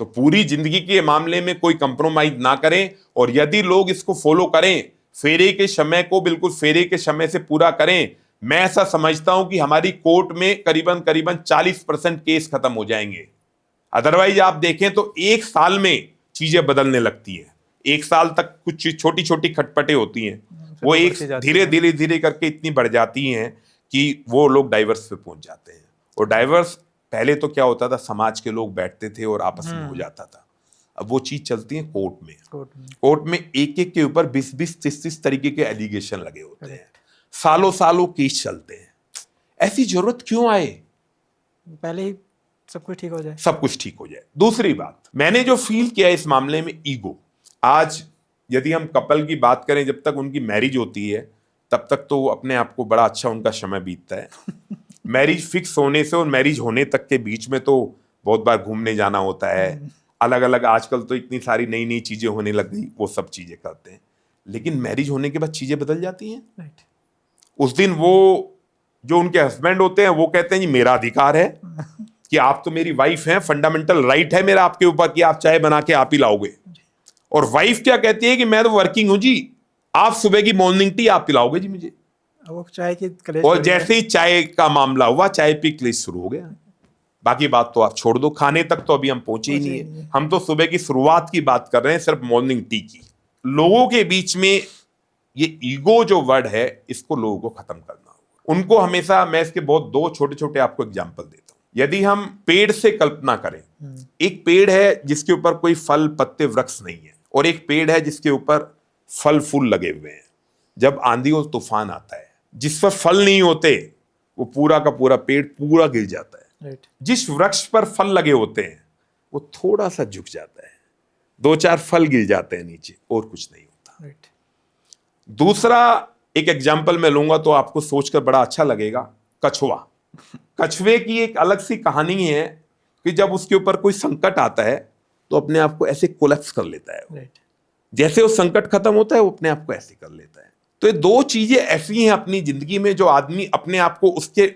[SPEAKER 2] तो पूरी जिंदगी के मामले में कोई कंप्रोमाइज ना करें, और यदि लोग इसको फॉलो करें, फेरे के समय को बिल्कुल फेरे के समय से पूरा करें, मैं ऐसा समझता हूं कि हमारी कोर्ट में करीबन 40% केस खत्म हो जाएंगे। अदरवाइज आप देखें तो एक साल में चीजें बदलने लगती हैं। एक साल तक कुछ छोटी छोटी खटपटें होती हैं, वो एक धीरे करके इतनी बढ़ जाती हैं कि वो लोग डाइवर्स पे पहुंच जाते हैं। और डाइवर्स पहले तो क्या होता था, समाज के लोग बैठते थे और आपस में हो जाता था। अब वो चीज चलती है कोर्ट में एक एक के ऊपर 20-20, 30-30 तरीके के एलिगेशन लगे होते हैं। सालों केस चलते हैं। ऐसी जरूरत क्यों आए?
[SPEAKER 1] पहले ही सब कुछ ठीक हो जाए।
[SPEAKER 2] सब कुछ ठीक हो जाए। दूसरी बात, मैंने जो फील किया इस मामले में, ईगो। आज यदि हम कपल की बात करें, जब तक उनकी मैरिज होती है तब तक तो अपने आप को बड़ा अच्छा उनका समय बीतता है। मैरिज फिक्स होने से और मैरिज होने तक के बीच में तो बहुत बार घूमने जाना होता है, अलग अलग, आजकल तो इतनी सारी नई नई चीजें होने लग गई, वो सब चीजें करते हैं। लेकिन मैरिज होने के बाद चीजें बदल जाती हैं।
[SPEAKER 1] राइट।
[SPEAKER 2] उस दिन वो जो उनके हस्बैंड होते हैं वो कहते हैं जी मेरा अधिकार है कि आप तो मेरी वाइफ हैं, फंडामेंटल राइट है मेरा आपके ऊपर कि आप चाय बना के आप ही लाओगे। और वाइफ क्या कहती है कि मैं तो वर्किंग हूं जी, आप सुबह की मॉर्निंग टी आप पिलाओगे जी मुझे।
[SPEAKER 1] वो चाय की कलेश
[SPEAKER 2] और
[SPEAKER 1] हो रही है।
[SPEAKER 2] जैसे ही चाय का मामला हुआ, चाय पी क्लेश शुरू हो गया। बाकी बात तो आप छोड़ दो, खाने तक तो अभी हम पहुंचे ही नहीं है। हम तो सुबह की शुरुआत की बात कर रहे हैं, सिर्फ मॉर्निंग टी की। लोगों के बीच में ये ईगो जो वर्ड है, इसको लोगों को खत्म करना होगा। उनको हमेशा, मैं इसके बहुत दो छोटे छोटे आपको एग्जाम्पल देता हूं। यदि हम पेड़ से कल्पना करें, एक पेड़ है जिसके ऊपर कोई फल पत्ते वृक्ष नहीं है, और एक पेड़ है जिसके ऊपर फल फूल लगे हुए हैं। जब आंधी और तूफान आता है, जिस पर फल नहीं होते वो पूरा का पूरा पेड़ पूरा गिर जाता है।
[SPEAKER 1] राइट।
[SPEAKER 2] जिस वृक्ष पर फल लगे होते हैं वो थोड़ा सा झुक जाता है, दो चार फल गिर जाते हैं नीचे, और कुछ नहीं होता।
[SPEAKER 1] राइट।
[SPEAKER 2] दूसरा एक एग्जाम्पल मैं लूंगा तो आपको सोचकर बड़ा अच्छा लगेगा, कछुआ। कछुए की एक अलग सी कहानी है कि जब उसके ऊपर कोई संकट आता है तो अपने आप को ऐसे कोलैप्स कर लेता है।
[SPEAKER 1] राइट।
[SPEAKER 2] जैसे वो संकट खत्म होता है वो अपने आप को ऐसे कर लेता है। तो ये दो चीजें ऐसी हैं अपनी जिंदगी में, जो आदमी अपने आप को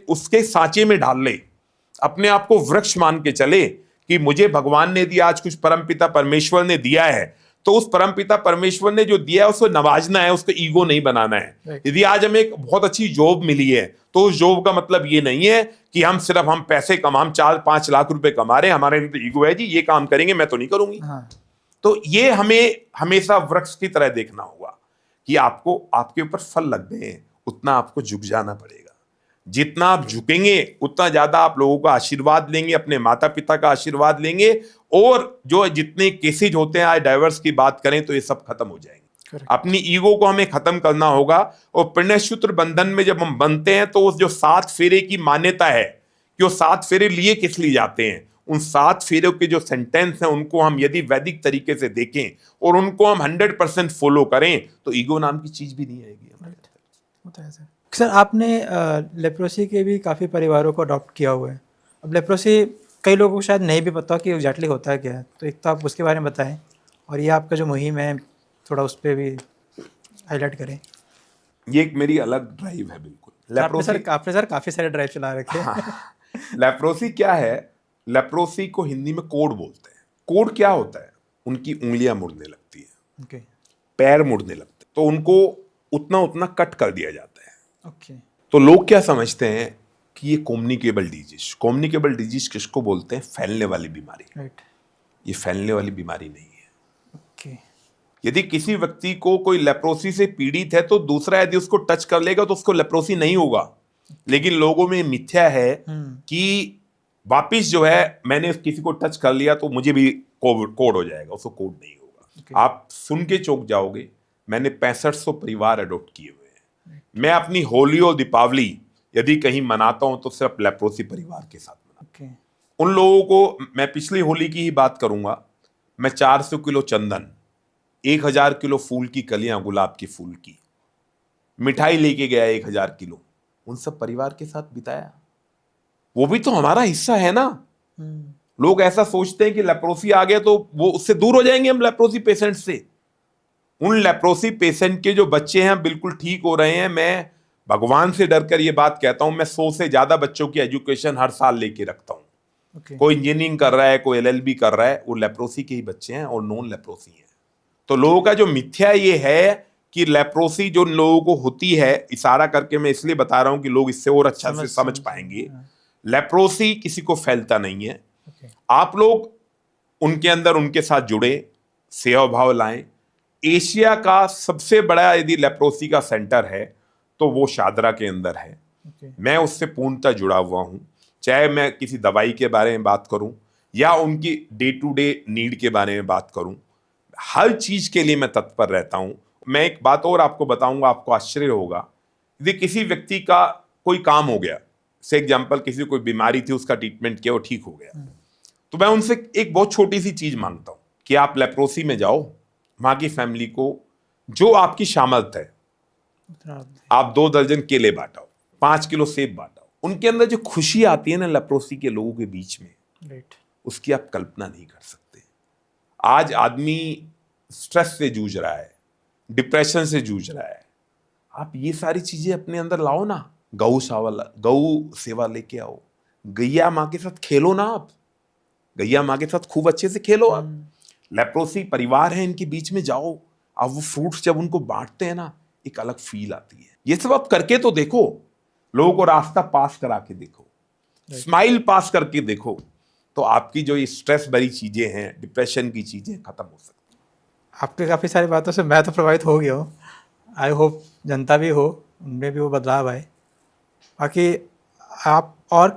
[SPEAKER 2] उसके सांचे में डाल ले, अपने आप को वृक्ष मान के चले कि मुझे भगवान ने दिया, आज कुछ परमपिता परमेश्वर ने दिया है, तो उस परमपिता परमेश्वर ने जो दिया है उसको नवाजना है, उसको ईगो नहीं बनाना है। यदि आज हमें एक बहुत अच्छी जॉब मिली है तो उस जॉब का मतलब ये नहीं है कि हम सिर्फ हम पैसे हम 4-5 लाख रुपए कमा रहे हैं, हमारे अंदर ईगो है जी ये काम करेंगे मैं तो नहीं करूंगी।
[SPEAKER 1] हाँ।
[SPEAKER 2] तो ये हमें हमेशा वृक्ष की तरह देखना होगा कि आपको आपके ऊपर फल लग गए हैं, उतना आपको झुक जाना पड़ेगा। जितना आप झुकेंगे उतना ज्यादा आप लोगों का आशीर्वाद लेंगे, अपने माता पिता का आशीर्वाद लेंगे, और जो जितने केसेज होते हैं, आज डाइवर्स की बात करें तो ये सब खत्म हो जाएंगे। अपनी ईगो को हमें खत्म करना होगा। और पुण्यसूत्र बंधन में जब हम बनते हैं तो उस जो 7 फेरे की मान्यता है कि वो 7 फेरे लिए किस लिए जाते हैं, उन 7 फेरों के जो सेंटेंस हैं उनको हम यदि वैदिक तरीके से देखें और उनको हम 100% फॉलो करें तो ईगो नाम की चीज भी नहीं आएगी हमारे अंदर।
[SPEAKER 1] होता है सर, आपने लेप्रोसी के भी काफ़ी परिवारों को अडॉप्ट किया हुआ है। अब लेप्रोसी कई लोगों को शायद नहीं भी पता कि एग्जैक्टली होता है क्या है, तो एक तो आप उसके बारे में बताएं, और ये आपका जो मुहिम है थोड़ा उस पर भी हाईलाइट करें।
[SPEAKER 2] ये एक मेरी अलग ड्राइव है। बिल्कुल
[SPEAKER 1] आपने सर काफ़ी सारे ड्राइव चला रखे हैं।
[SPEAKER 2] लेप्रोसी क्या है? लेप्रोसी को हिंदी में कोढ़ बोलते हैं। कोढ़ क्या होता है? उनकी उंगलियां मुड़ने लगती है,
[SPEAKER 1] ओके।
[SPEAKER 2] पैर मुड़ने लगते हैं, तो उनको उतना उतना कट कर दिया जाता है।
[SPEAKER 1] ओके।
[SPEAKER 2] तो लोग क्या समझते हैं कि ये कम्युनिकेबल डिजीज। कम्युनिकेबल डिजीज किसको बोलते हैं? फैलने वाली बीमारी।
[SPEAKER 1] राइट।
[SPEAKER 2] ये फैलने वाली बीमारी नहीं है।
[SPEAKER 1] ओके।
[SPEAKER 2] यदि किसी व्यक्ति को कोई लेप्रोसी से पीड़ित है तो दूसरा यदि उसको टच कर लेगा तो उसको लेप्रोसी नहीं होगा। लेकिन लोगों में मिथ्या है कि वापिस जो है मैंने किसी को टच कर लिया तो मुझे भी कोड हो जाएगा, उसको कोड नहीं होगा। आप सुन के चौंक जाओगे, मैंने 6500 परिवार अडॉप्ट किए हुए हैं। मैं अपनी होली और दीपावली यदि कहीं मनाता हूं तो सिर्फ लेप्रोसी परिवार के साथ मनाता हूं। उन लोगों को, मैं पिछली होली की ही बात करूंगा, मैं 400 किलो चंदन, 1000 किलो फूल की कलियां, गुलाब की फूल की मिठाई लेके गया 1000 किलो, उन सब परिवार के साथ बिताया। वो भी तो हमारा हिस्सा है ना। लोग ऐसा सोचते हैं कि लेप्रोसी आ गया तो वो उससे दूर हो जाएंगे हम लेप्रोसी पेशेंट से। उन लेप्रोसी पेशेंट के जो बच्चे हैं बिल्कुल ठीक हो रहे हैं। मैं भगवान से डरकर ये बात कहता हूं, मैं 100 से ज्यादा बच्चों की एजुकेशन हर साल लेके रखता हूं। कोई इंजीनियरिंग कर रहा है, कोई LLB कर रहा है, वो लेप्रोसी के ही बच्चे हैं और नॉन लेप्रोसी हैं। तो लोगों का जो मिथ्या ये है कि लेप्रोसी जो लोगों को होती है, इशारा करके मैं इसलिए बता रहा हूं कि लोग इससे और अच्छा से समझ पाएंगे। लेप्रोसी किसी को फैलता नहीं है। आप लोग उनके अंदर उनके साथ जुड़े, सेवा भाव लाएं। एशिया का सबसे बड़ा यदि लेप्रोसी का सेंटर है तो वो शादरा के अंदर है। मैं उससे पूर्णतः जुड़ा हुआ हूं। चाहे मैं किसी दवाई के बारे में बात करूं या उनकी डे टू डे नीड के बारे में बात करूं, हर चीज के लिए मैं तत्पर रहता हूं। मैं एक बात और आपको बताऊंगा, आपको आश्चर्य होगा। यदि किसी व्यक्ति का कोई काम हो गया, से एग्जाम्पल, किसी को कोई बीमारी थी, उसका ट्रीटमेंट किया, वो ठीक हो गया, तो मैं उनसे एक बहुत छोटी सी चीज मांगता हूं कि आप लेप्रोसी में जाओ, वहां की फैमिली को जो आपकी सामर्थ है, आप 2 दर्जन केले बांटाओ, 5 किलो सेब बांटाओ। उनके अंदर जो खुशी आती है ना लेप्रोसी के लोगों के बीच में, उसकी आप कल्पना नहीं कर सकते। आज आदमी स्ट्रेस से जूझ रहा है, डिप्रेशन से जूझ रहा है, आप ये सारी चीजें अपने अंदर लाओ ना। गौ सेवा लेके आओ, गैया माँ के साथ खेलो ना, आप गैया माँ के साथ खूब अच्छे से खेलो। आप लेप्रोसी परिवार है, इनके बीच में जाओ, आप वो फ्रूट्स जब उनको बांटते हैं ना, एक अलग फील आती है। ये सब आप करके तो देखो, लोगों को रास्ता पास करा के देखो, स्माइल पास करके देखो, तो आपकी जो ये स्ट्रेस भरी चीजें हैं, डिप्रेशन की चीजें खत्म हो सकती हैं।
[SPEAKER 1] आपके काफ़ी सारी बातों से मैं तो प्रभावित हो गया हूँ। आई होप जनता भी हो, उनमें भी वो बदलाव आए। बाकी आप और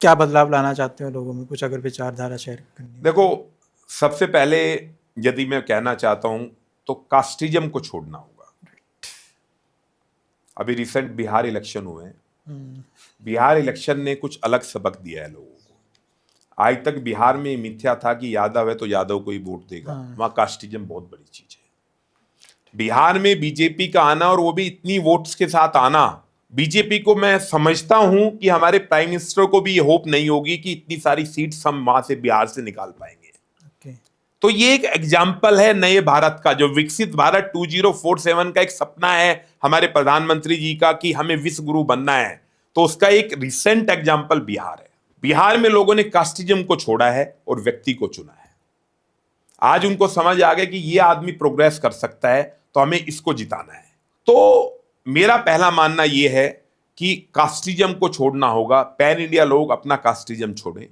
[SPEAKER 1] क्या बदलाव लाना चाहते हो लोगों में, कुछ अगर विचारधारा शेयर करनी हो?
[SPEAKER 2] देखो, सबसे पहले यदि मैं कहना चाहता हूं तो कास्टिज्म को छोड़ना होगा। अभी रिसेंट बिहार इलेक्शन हुए हैं, बिहार इलेक्शन ने कुछ अलग सबक दिया है लोगों को। आज तक बिहार में मिथ्या था कि यादव है तो यादव को ही वोट देगा, वहां कास्टिज्म बहुत बड़ी चीज है। बिहार में बीजेपी का आना, और वो भी इतनी वोट्स के साथ आना, बीजेपी को मैं समझता हूं कि हमारे प्राइम मिनिस्टर को भी ये होप नहीं होगी कि इतनी सारी सीट्स हम वहां से बिहार से निकाल पाएंगे। तो ये एक एग्जाम्पल है नए भारत का, जो विकसित भारत 2047 का एक सपना है हमारे प्रधानमंत्री जी का कि हमें विश्व गुरु बनना है, तो उसका एक रिसेंट एग्जाम्पल बिहार है। बिहार में लोगों ने कास्टिज्म को छोड़ा है और व्यक्ति को चुना है। आज उनको समझ आ गया कि ये आदमी प्रोग्रेस कर सकता है, तो हमें इसको जिताना है। तो मेरा पहला मानना यह है कि कास्टिज्म को छोड़ना होगा। पैन इंडिया लोग अपना कास्टिज्म छोड़ें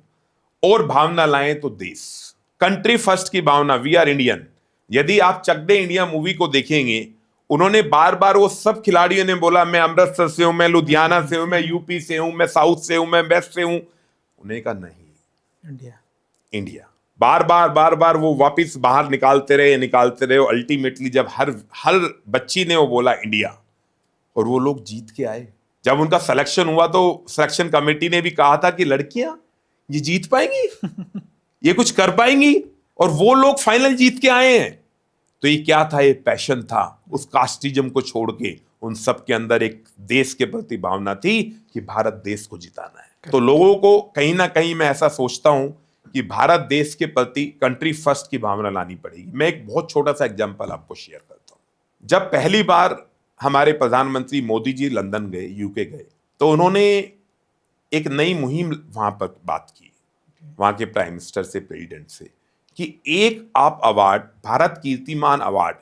[SPEAKER 2] और भावना लाएं, तो देश कंट्री फर्स्ट की भावना, वी आर इंडियन। यदि आप चक दे इंडिया मूवी को देखेंगे, उन्होंने बार बार वो सब खिलाड़ियों ने बोला मैं अमृतसर से हूं, मैं लुधियाना से हूं, मैं यूपी से हूं, मैं साउथ से हूं, मैं वेस्ट से हूं। उन्हें कहा नहीं, इंडिया इंडिया। बार बार वो वापिस बाहर निकालते रहे। अल्टीमेटली जब हर बच्ची ने वो बोला इंडिया, और वो लोग जीत के आए। जब उनका सिलेक्शन हुआ तो सिलेक्शन कमेटी ने भी कहा था कि लड़कियां ये जीत पाएंगी, ये कुछ कर पाएंगी, और वो लोग फाइनल जीत के आए हैं। तो ये क्या था? ये पैशन था। उस कास्टिज्म को छोड़ के उन सब के अंदर एक देश के प्रति भावना थी कि भारत देश को जिताना है। तो लोगों को कहीं ना कहीं मैं ऐसा सोचता हूं कि भारत देश के प्रति कंट्री फर्स्ट की भावना लानी पड़ेगी। मैं एक बहुत छोटा सा एग्जांपल आपको शेयर करता हूं। जब पहली बार हमारे प्रधानमंत्री मोदी जी लंदन गए, यूके गए, तो उन्होंने एक नई मुहिम वहां पर बात की, वहां के प्राइम मिनिस्टर से, प्रेसिडेंट से, कि एक आप अवार्ड, भारत कीर्तिमान अवार्ड,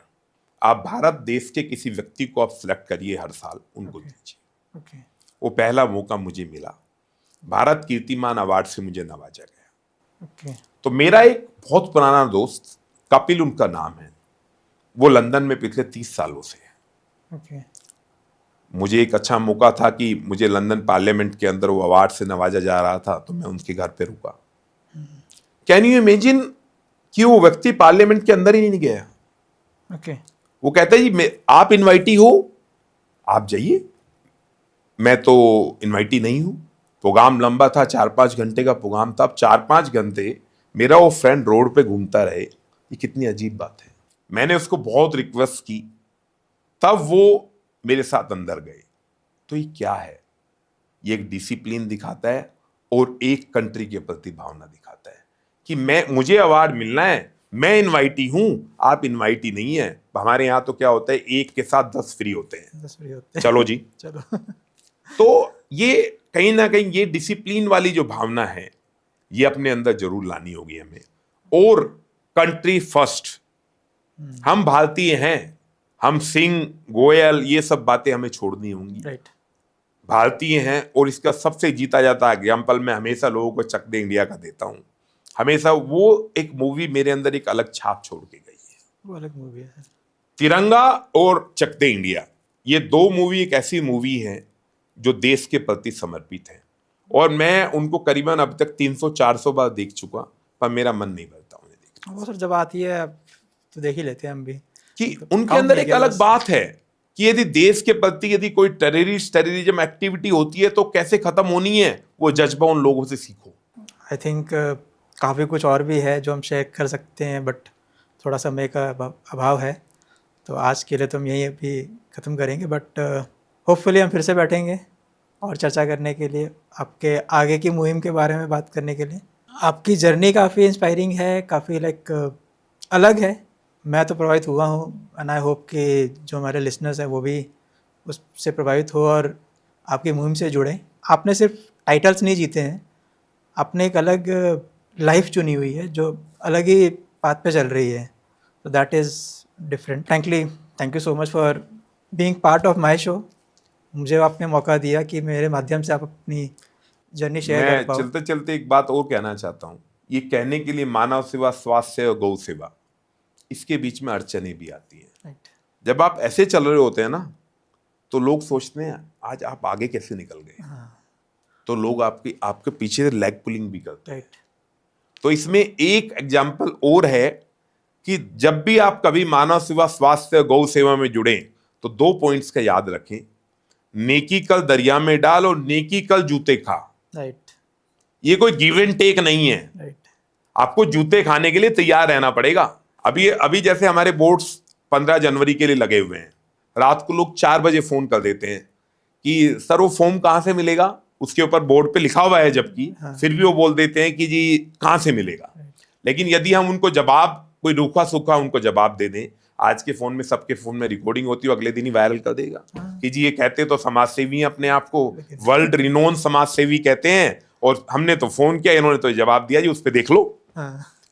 [SPEAKER 2] आप भारत देश के किसी व्यक्ति को आप सिलेक्ट करिए हर साल, उनको दीजिए। वो पहला मौका मुझे मिला, भारत कीर्तिमान अवार्ड से मुझे नवाजा गया। तो मेरा एक बहुत पुराना दोस्त, कपिल उनका नाम है, वो लंदन में पिछले 30 सालों से है। मुझे एक अच्छा मौका था कि मुझे लंदन पार्लियामेंट के अंदर वो अवार्ड से नवाजा जा रहा था, तो मैं उनके घर पे रुका। कैन यू इमेजिन कि वो व्यक्ति पार्लियामेंट के अंदर ही नहीं गया। वो कहता है जी आप इनवाइटी हो, आप जाइए, मैं तो इनवाइटी नहीं हूं। प्रोग्राम लंबा था, 4-5 घंटे का प्रोग्राम था। अब 4-5 घंटे मेरा वो फ्रेंड रोड पे घूमता रहे, ये कितनी अजीब बात है। मैंने उसको बहुत रिक्वेस्ट की, तब वो मेरे साथ अंदर गए। तो ये क्या है? ये एक डिसिप्लिन दिखाता है और एक कंट्री के प्रति भावना दिखाता है कि मुझे अवार्ड मिलना है, मैं इनवाइटी हूं, आप इनवाइटी नहीं है। हमारे यहाँ तो क्या होता है, एक के साथ 10 फ्री होते हैं। चलो जी, चलो। तो ये कहीं ना कहीं ये डिसिप्लिन वाली जो भावना है, ये अपने अंदर जरूर लानी होगी हमें। और कंट्री फर्स्ट, हम भारतीय हैं, हम सिंह गोयल ये सब बातें हमें छोड़नी होंगी। भारतीय हैं, और इसका सबसे जीता जाता एग्जाम्पल मैं हमेशा लोगों को चक दे इंडिया का देता हूं। हमेशा वो एक मूवी मेरे अंदर एक अलग छाप छोड़ के गई है। वो अलग मूवी है तिरंगा और चक दे इंडिया। ये 2 मूवी एक ऐसी मूवी है जो देश के प्रति समर्पित है, और मैं उनको करीबन अब तक 300-400 बार देख चुका, पर मेरा मन नहीं भरता उन्हें देखने। वो सर जब आती है तो देख ही लेते हैं हम भी, कि उनके अंदर एक अलग बात है कि यदि देश के प्रति यदि कोई टेररिज्म एक्टिविटी होती है तो कैसे खत्म होनी है, वो जज्बा उन लोगों से सीखो।
[SPEAKER 1] आई थिंक काफ़ी कुछ और भी है जो हम शेयर कर सकते हैं, बट थोड़ा समय का अभाव है, तो आज के लिए तो हम यही अभी ख़त्म करेंगे। बट होपफुली हम फिर से बैठेंगे और चर्चा करने के लिए, आपके आगे की मुहिम के बारे में बात करने के लिए। आपकी जर्नी काफ़ी इंस्पायरिंग है, काफ़ी अलग है। मैं तो प्रभावित हुआ हूँ, एंड आई होप कि जो हमारे लिसनर्स हैं वो भी उससे प्रभावित हो और आपकी मुहिम से जुड़ें। आपने सिर्फ टाइटल्स नहीं जीते हैं, आपने एक अलग लाइफ चुनी हुई है जो अलग ही पाथ पे चल रही है, तो that is different. Thank you so much for being part of my show. मुझे आपने मौका दिया कि मेरे माध्यम से आप अपनी जर्नी शेयर कर
[SPEAKER 2] मैं
[SPEAKER 1] पाओ।
[SPEAKER 2] चलते चलते एक बात और कहना चाहता हूँ, ये कहने के लिए मानव सेवा, स्वास्थ्य और गौ सेवा, इसके बीच में अड़चनें भी आती हैं।
[SPEAKER 1] राइट,
[SPEAKER 2] जब आप ऐसे चल रहे होते हैं ना, तो लोग सोचते हैं आज आप आगे कैसे निकल गए, तो लोग आपके पीछे लेग पुलिंग भी करते हैं।
[SPEAKER 1] राइट,
[SPEAKER 2] तो इसमें एक एग्जाम्पल और है कि जब भी आप कभी मानव सेवा, स्वास्थ्य, गौ सेवा में जुड़े तो 2 पॉइंट्स का याद रखें, नेकी कल दरिया में डाल और नेकी कल जूते खा।
[SPEAKER 1] राइट,
[SPEAKER 2] ये कोई गिव एंड टेक नहीं है,
[SPEAKER 1] राइट,
[SPEAKER 2] आपको जूते खाने के लिए तैयार रहना पड़ेगा। अभी जैसे हमारे बोर्ड्स 15 जनवरी के लिए लगे हुए हैं, रात को लोग 4 बजे फोन कर देते हैं कि सर वो फॉर्म कहाँ से मिलेगा, उसके ऊपर बोर्ड पे लिखा हुआ है, जबकि फिर भी वो बोल देते हैं कि जी कहाँ से मिलेगा। लेकिन यदि हम उनको जवाब, कोई रूखा सूखा उनको जवाब दे दें, आज के फोन में, सबके फोन में रिकॉर्डिंग होती है, अगले दिन ही वायरल कर देगा कि जी ये कहते तो समाज सेवी अपने आप को वर्ल्ड रिनोन समाज सेवी कहते हैं, और हमने तो फोन किया, इन्होंने तो जवाब दिया जी उस पर देख लो।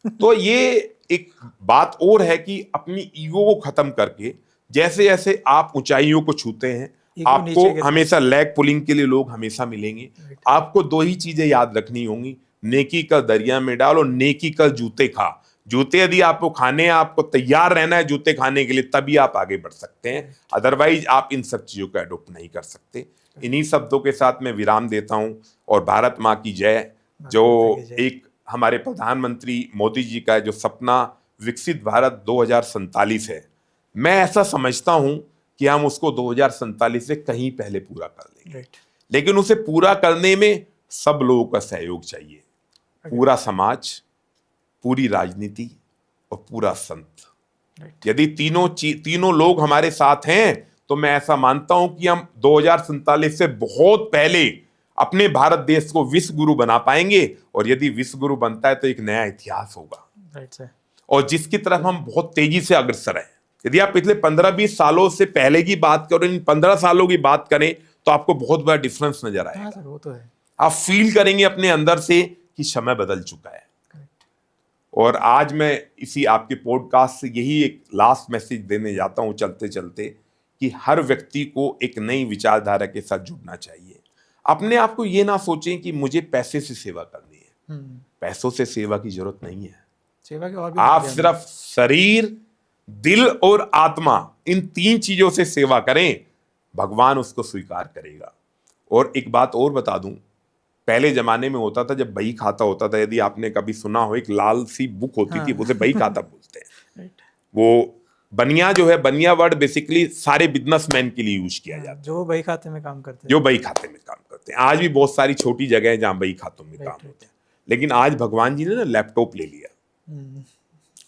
[SPEAKER 2] तो ये एक बात और है कि अपनी ईगो को खत्म करके जैसे जैसे आप ऊंचाइयों को छूते हैं, आपको हमेशा लेग पुलिंग के लिए लोग हमेशा मिलेंगे। आपको 2 ही चीजें याद रखनी होंगी, नेकी का दरिया में डाल और नेकी का जूते खा। जूते यदि आपको खाने हैं, आपको तैयार रहना है जूते खाने के लिए, तभी आप आगे बढ़ सकते हैं, अदरवाइज आप इन सब चीजों का अडॉप्ट नहीं कर सकते। इन्हीं शब्दों के साथ मैं विराम देता हूं, और भारत माँ की जय। जो एक हमारे प्रधानमंत्री मोदी जी का जो सपना विकसित भारत 2047 है, मैं ऐसा समझता हूं कि हम उसको 2047 से कहीं पहले पूरा कर लेंगे। लेकिन उसे पूरा करने में सब लोगों का सहयोग चाहिए, पूरा समाज, पूरी राजनीति और पूरा संत। यदि तीनों लोग हमारे साथ हैं तो मैं ऐसा मानता हूं कि हम 2047 से बहुत पहले अपने भारत देश को विश्व गुरु बना पाएंगे, और यदि विश्व गुरु बनता है तो एक नया इतिहास होगा, और जिसकी तरफ हम बहुत तेजी से अग्रसर हैं। यदि आप पिछले 15-20 सालों से पहले की बात करें, इन 15 सालों की बात करें, तो आपको बहुत बड़ा डिफरेंस नजर आएगा।
[SPEAKER 1] वो तो है,
[SPEAKER 2] आप फील करेंगे अपने अंदर से कि समय बदल चुका है। और आज मैं इसी आपके पॉडकास्ट से यही एक लास्ट मैसेज देने जाता हूं चलते चलते, कि हर व्यक्ति को एक नई विचारधारा के साथ जुड़ना चाहिए। अपने आप को ये ना सोचें कि मुझे पैसे से सेवा करनी है, पैसों से सेवा की जरूरत नहीं है।
[SPEAKER 1] सेवा के और भी
[SPEAKER 2] आप सिर्फ शरीर, दिल और आत्मा, इन 3 चीजों से सेवा करें, भगवान उसको स्वीकार करेगा। और एक बात और बता दूं, पहले जमाने में होता था जब बही खाता होता था, यदि आपने कभी सुना हो, एक लाल सी बुक होती थी, उसे बही खाता बोलते हैं। वो बनिया जो है, बनिया वर्ड बेसिकली सारे बिजनेसमैन के लिए यूज किया जाता है,
[SPEAKER 1] जो बही खाते में काम करते हैं,
[SPEAKER 2] जो बही खाते में काम करते हैं। आज भी बहुत सारी छोटी जगह है जहां बही खातों में काम होते हैं, लेकिन आज भगवान जी ने ना लैपटॉप ले लिया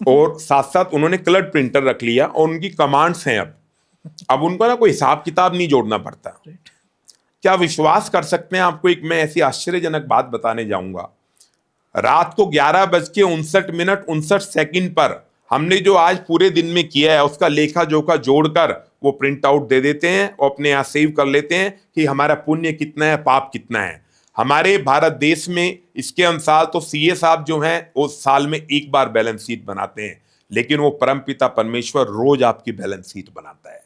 [SPEAKER 2] और साथ साथ उन्होंने कलर प्रिंटर रख लिया, और उनकी कमांड्स हैं। अब उनको ना कोई हिसाब किताब नहीं जोड़ना पड़ता। क्या विश्वास कर सकते हैं? आपको एक मैं ऐसी आश्चर्यजनक बात बताने जाऊंगा। रात को 11:59 पर हमने जो आज पूरे दिन में किया है उसका लेखा जोखा जोड़कर वो प्रिंट आउट दे देते हैं और अपने यहाँ सेव कर लेते हैं कि हमारा पुण्य कितना है, पाप कितना है। हमारे भारत देश में इसके अनुसार तो सीए साहब जो हैं वो साल में एक बार बैलेंस शीट बनाते हैं, लेकिन वो परमपिता परमेश्वर रोज आपकी बैलेंस शीट बनाता है।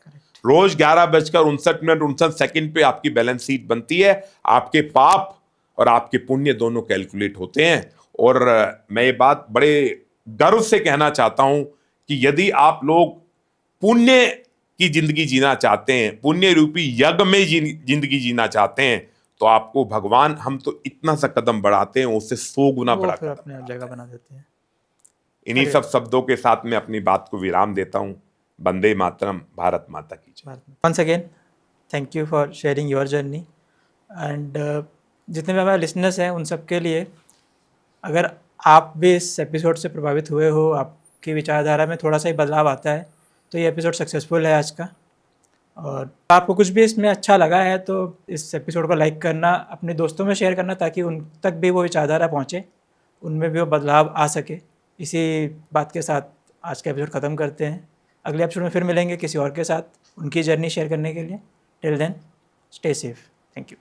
[SPEAKER 2] रोज 11:59 पे आपकी बैलेंस शीट बनती है। आपके पाप और आपके पुण्य दोनों कैलकुलेट होते हैं। और मैं ये बात बड़े गर्व से कहना चाहता हूं कि यदि आप लोग पुण्य की जिंदगी जीना चाहते हैं, पुण्य रूपी यज्ञ में जिंदगी जीना चाहते हैं, तो आपको भगवान, हम तो इतना सा कदम बढ़ाते हैं, उससे 100 गुना बड़ा
[SPEAKER 1] अपने जगह बना देते हैं।
[SPEAKER 2] इन्हीं सब शब्दों के साथ मैं अपनी बात को विराम देता हूं। वंदे मातरम, भारत माता की जय।
[SPEAKER 1] Once again thank you for sharing your journey and जितने भी हमारे लिसनर्स हैं उन सब के लिए, अगर आप भी इस एपिसोड से प्रभावित हुए हो, आपकी विचारधारा में थोड़ा सा ही बदलाव आता है, तो ये एपिसोड सक्सेसफुल है आज का। और आपको कुछ भी इसमें अच्छा लगा है तो इस एपिसोड को लाइक करना, अपने दोस्तों में शेयर करना, ताकि उन तक भी वो विचारधारा पहुँचे, उनमें भी वो बदलाव आ सके। इसी बात के साथ आज का एपिसोड ख़त्म करते हैं। अगले एपिसोड में फिर मिलेंगे किसी और के साथ उनकी जर्नी शेयर करने के लिए। Till then stay safe. Thank you.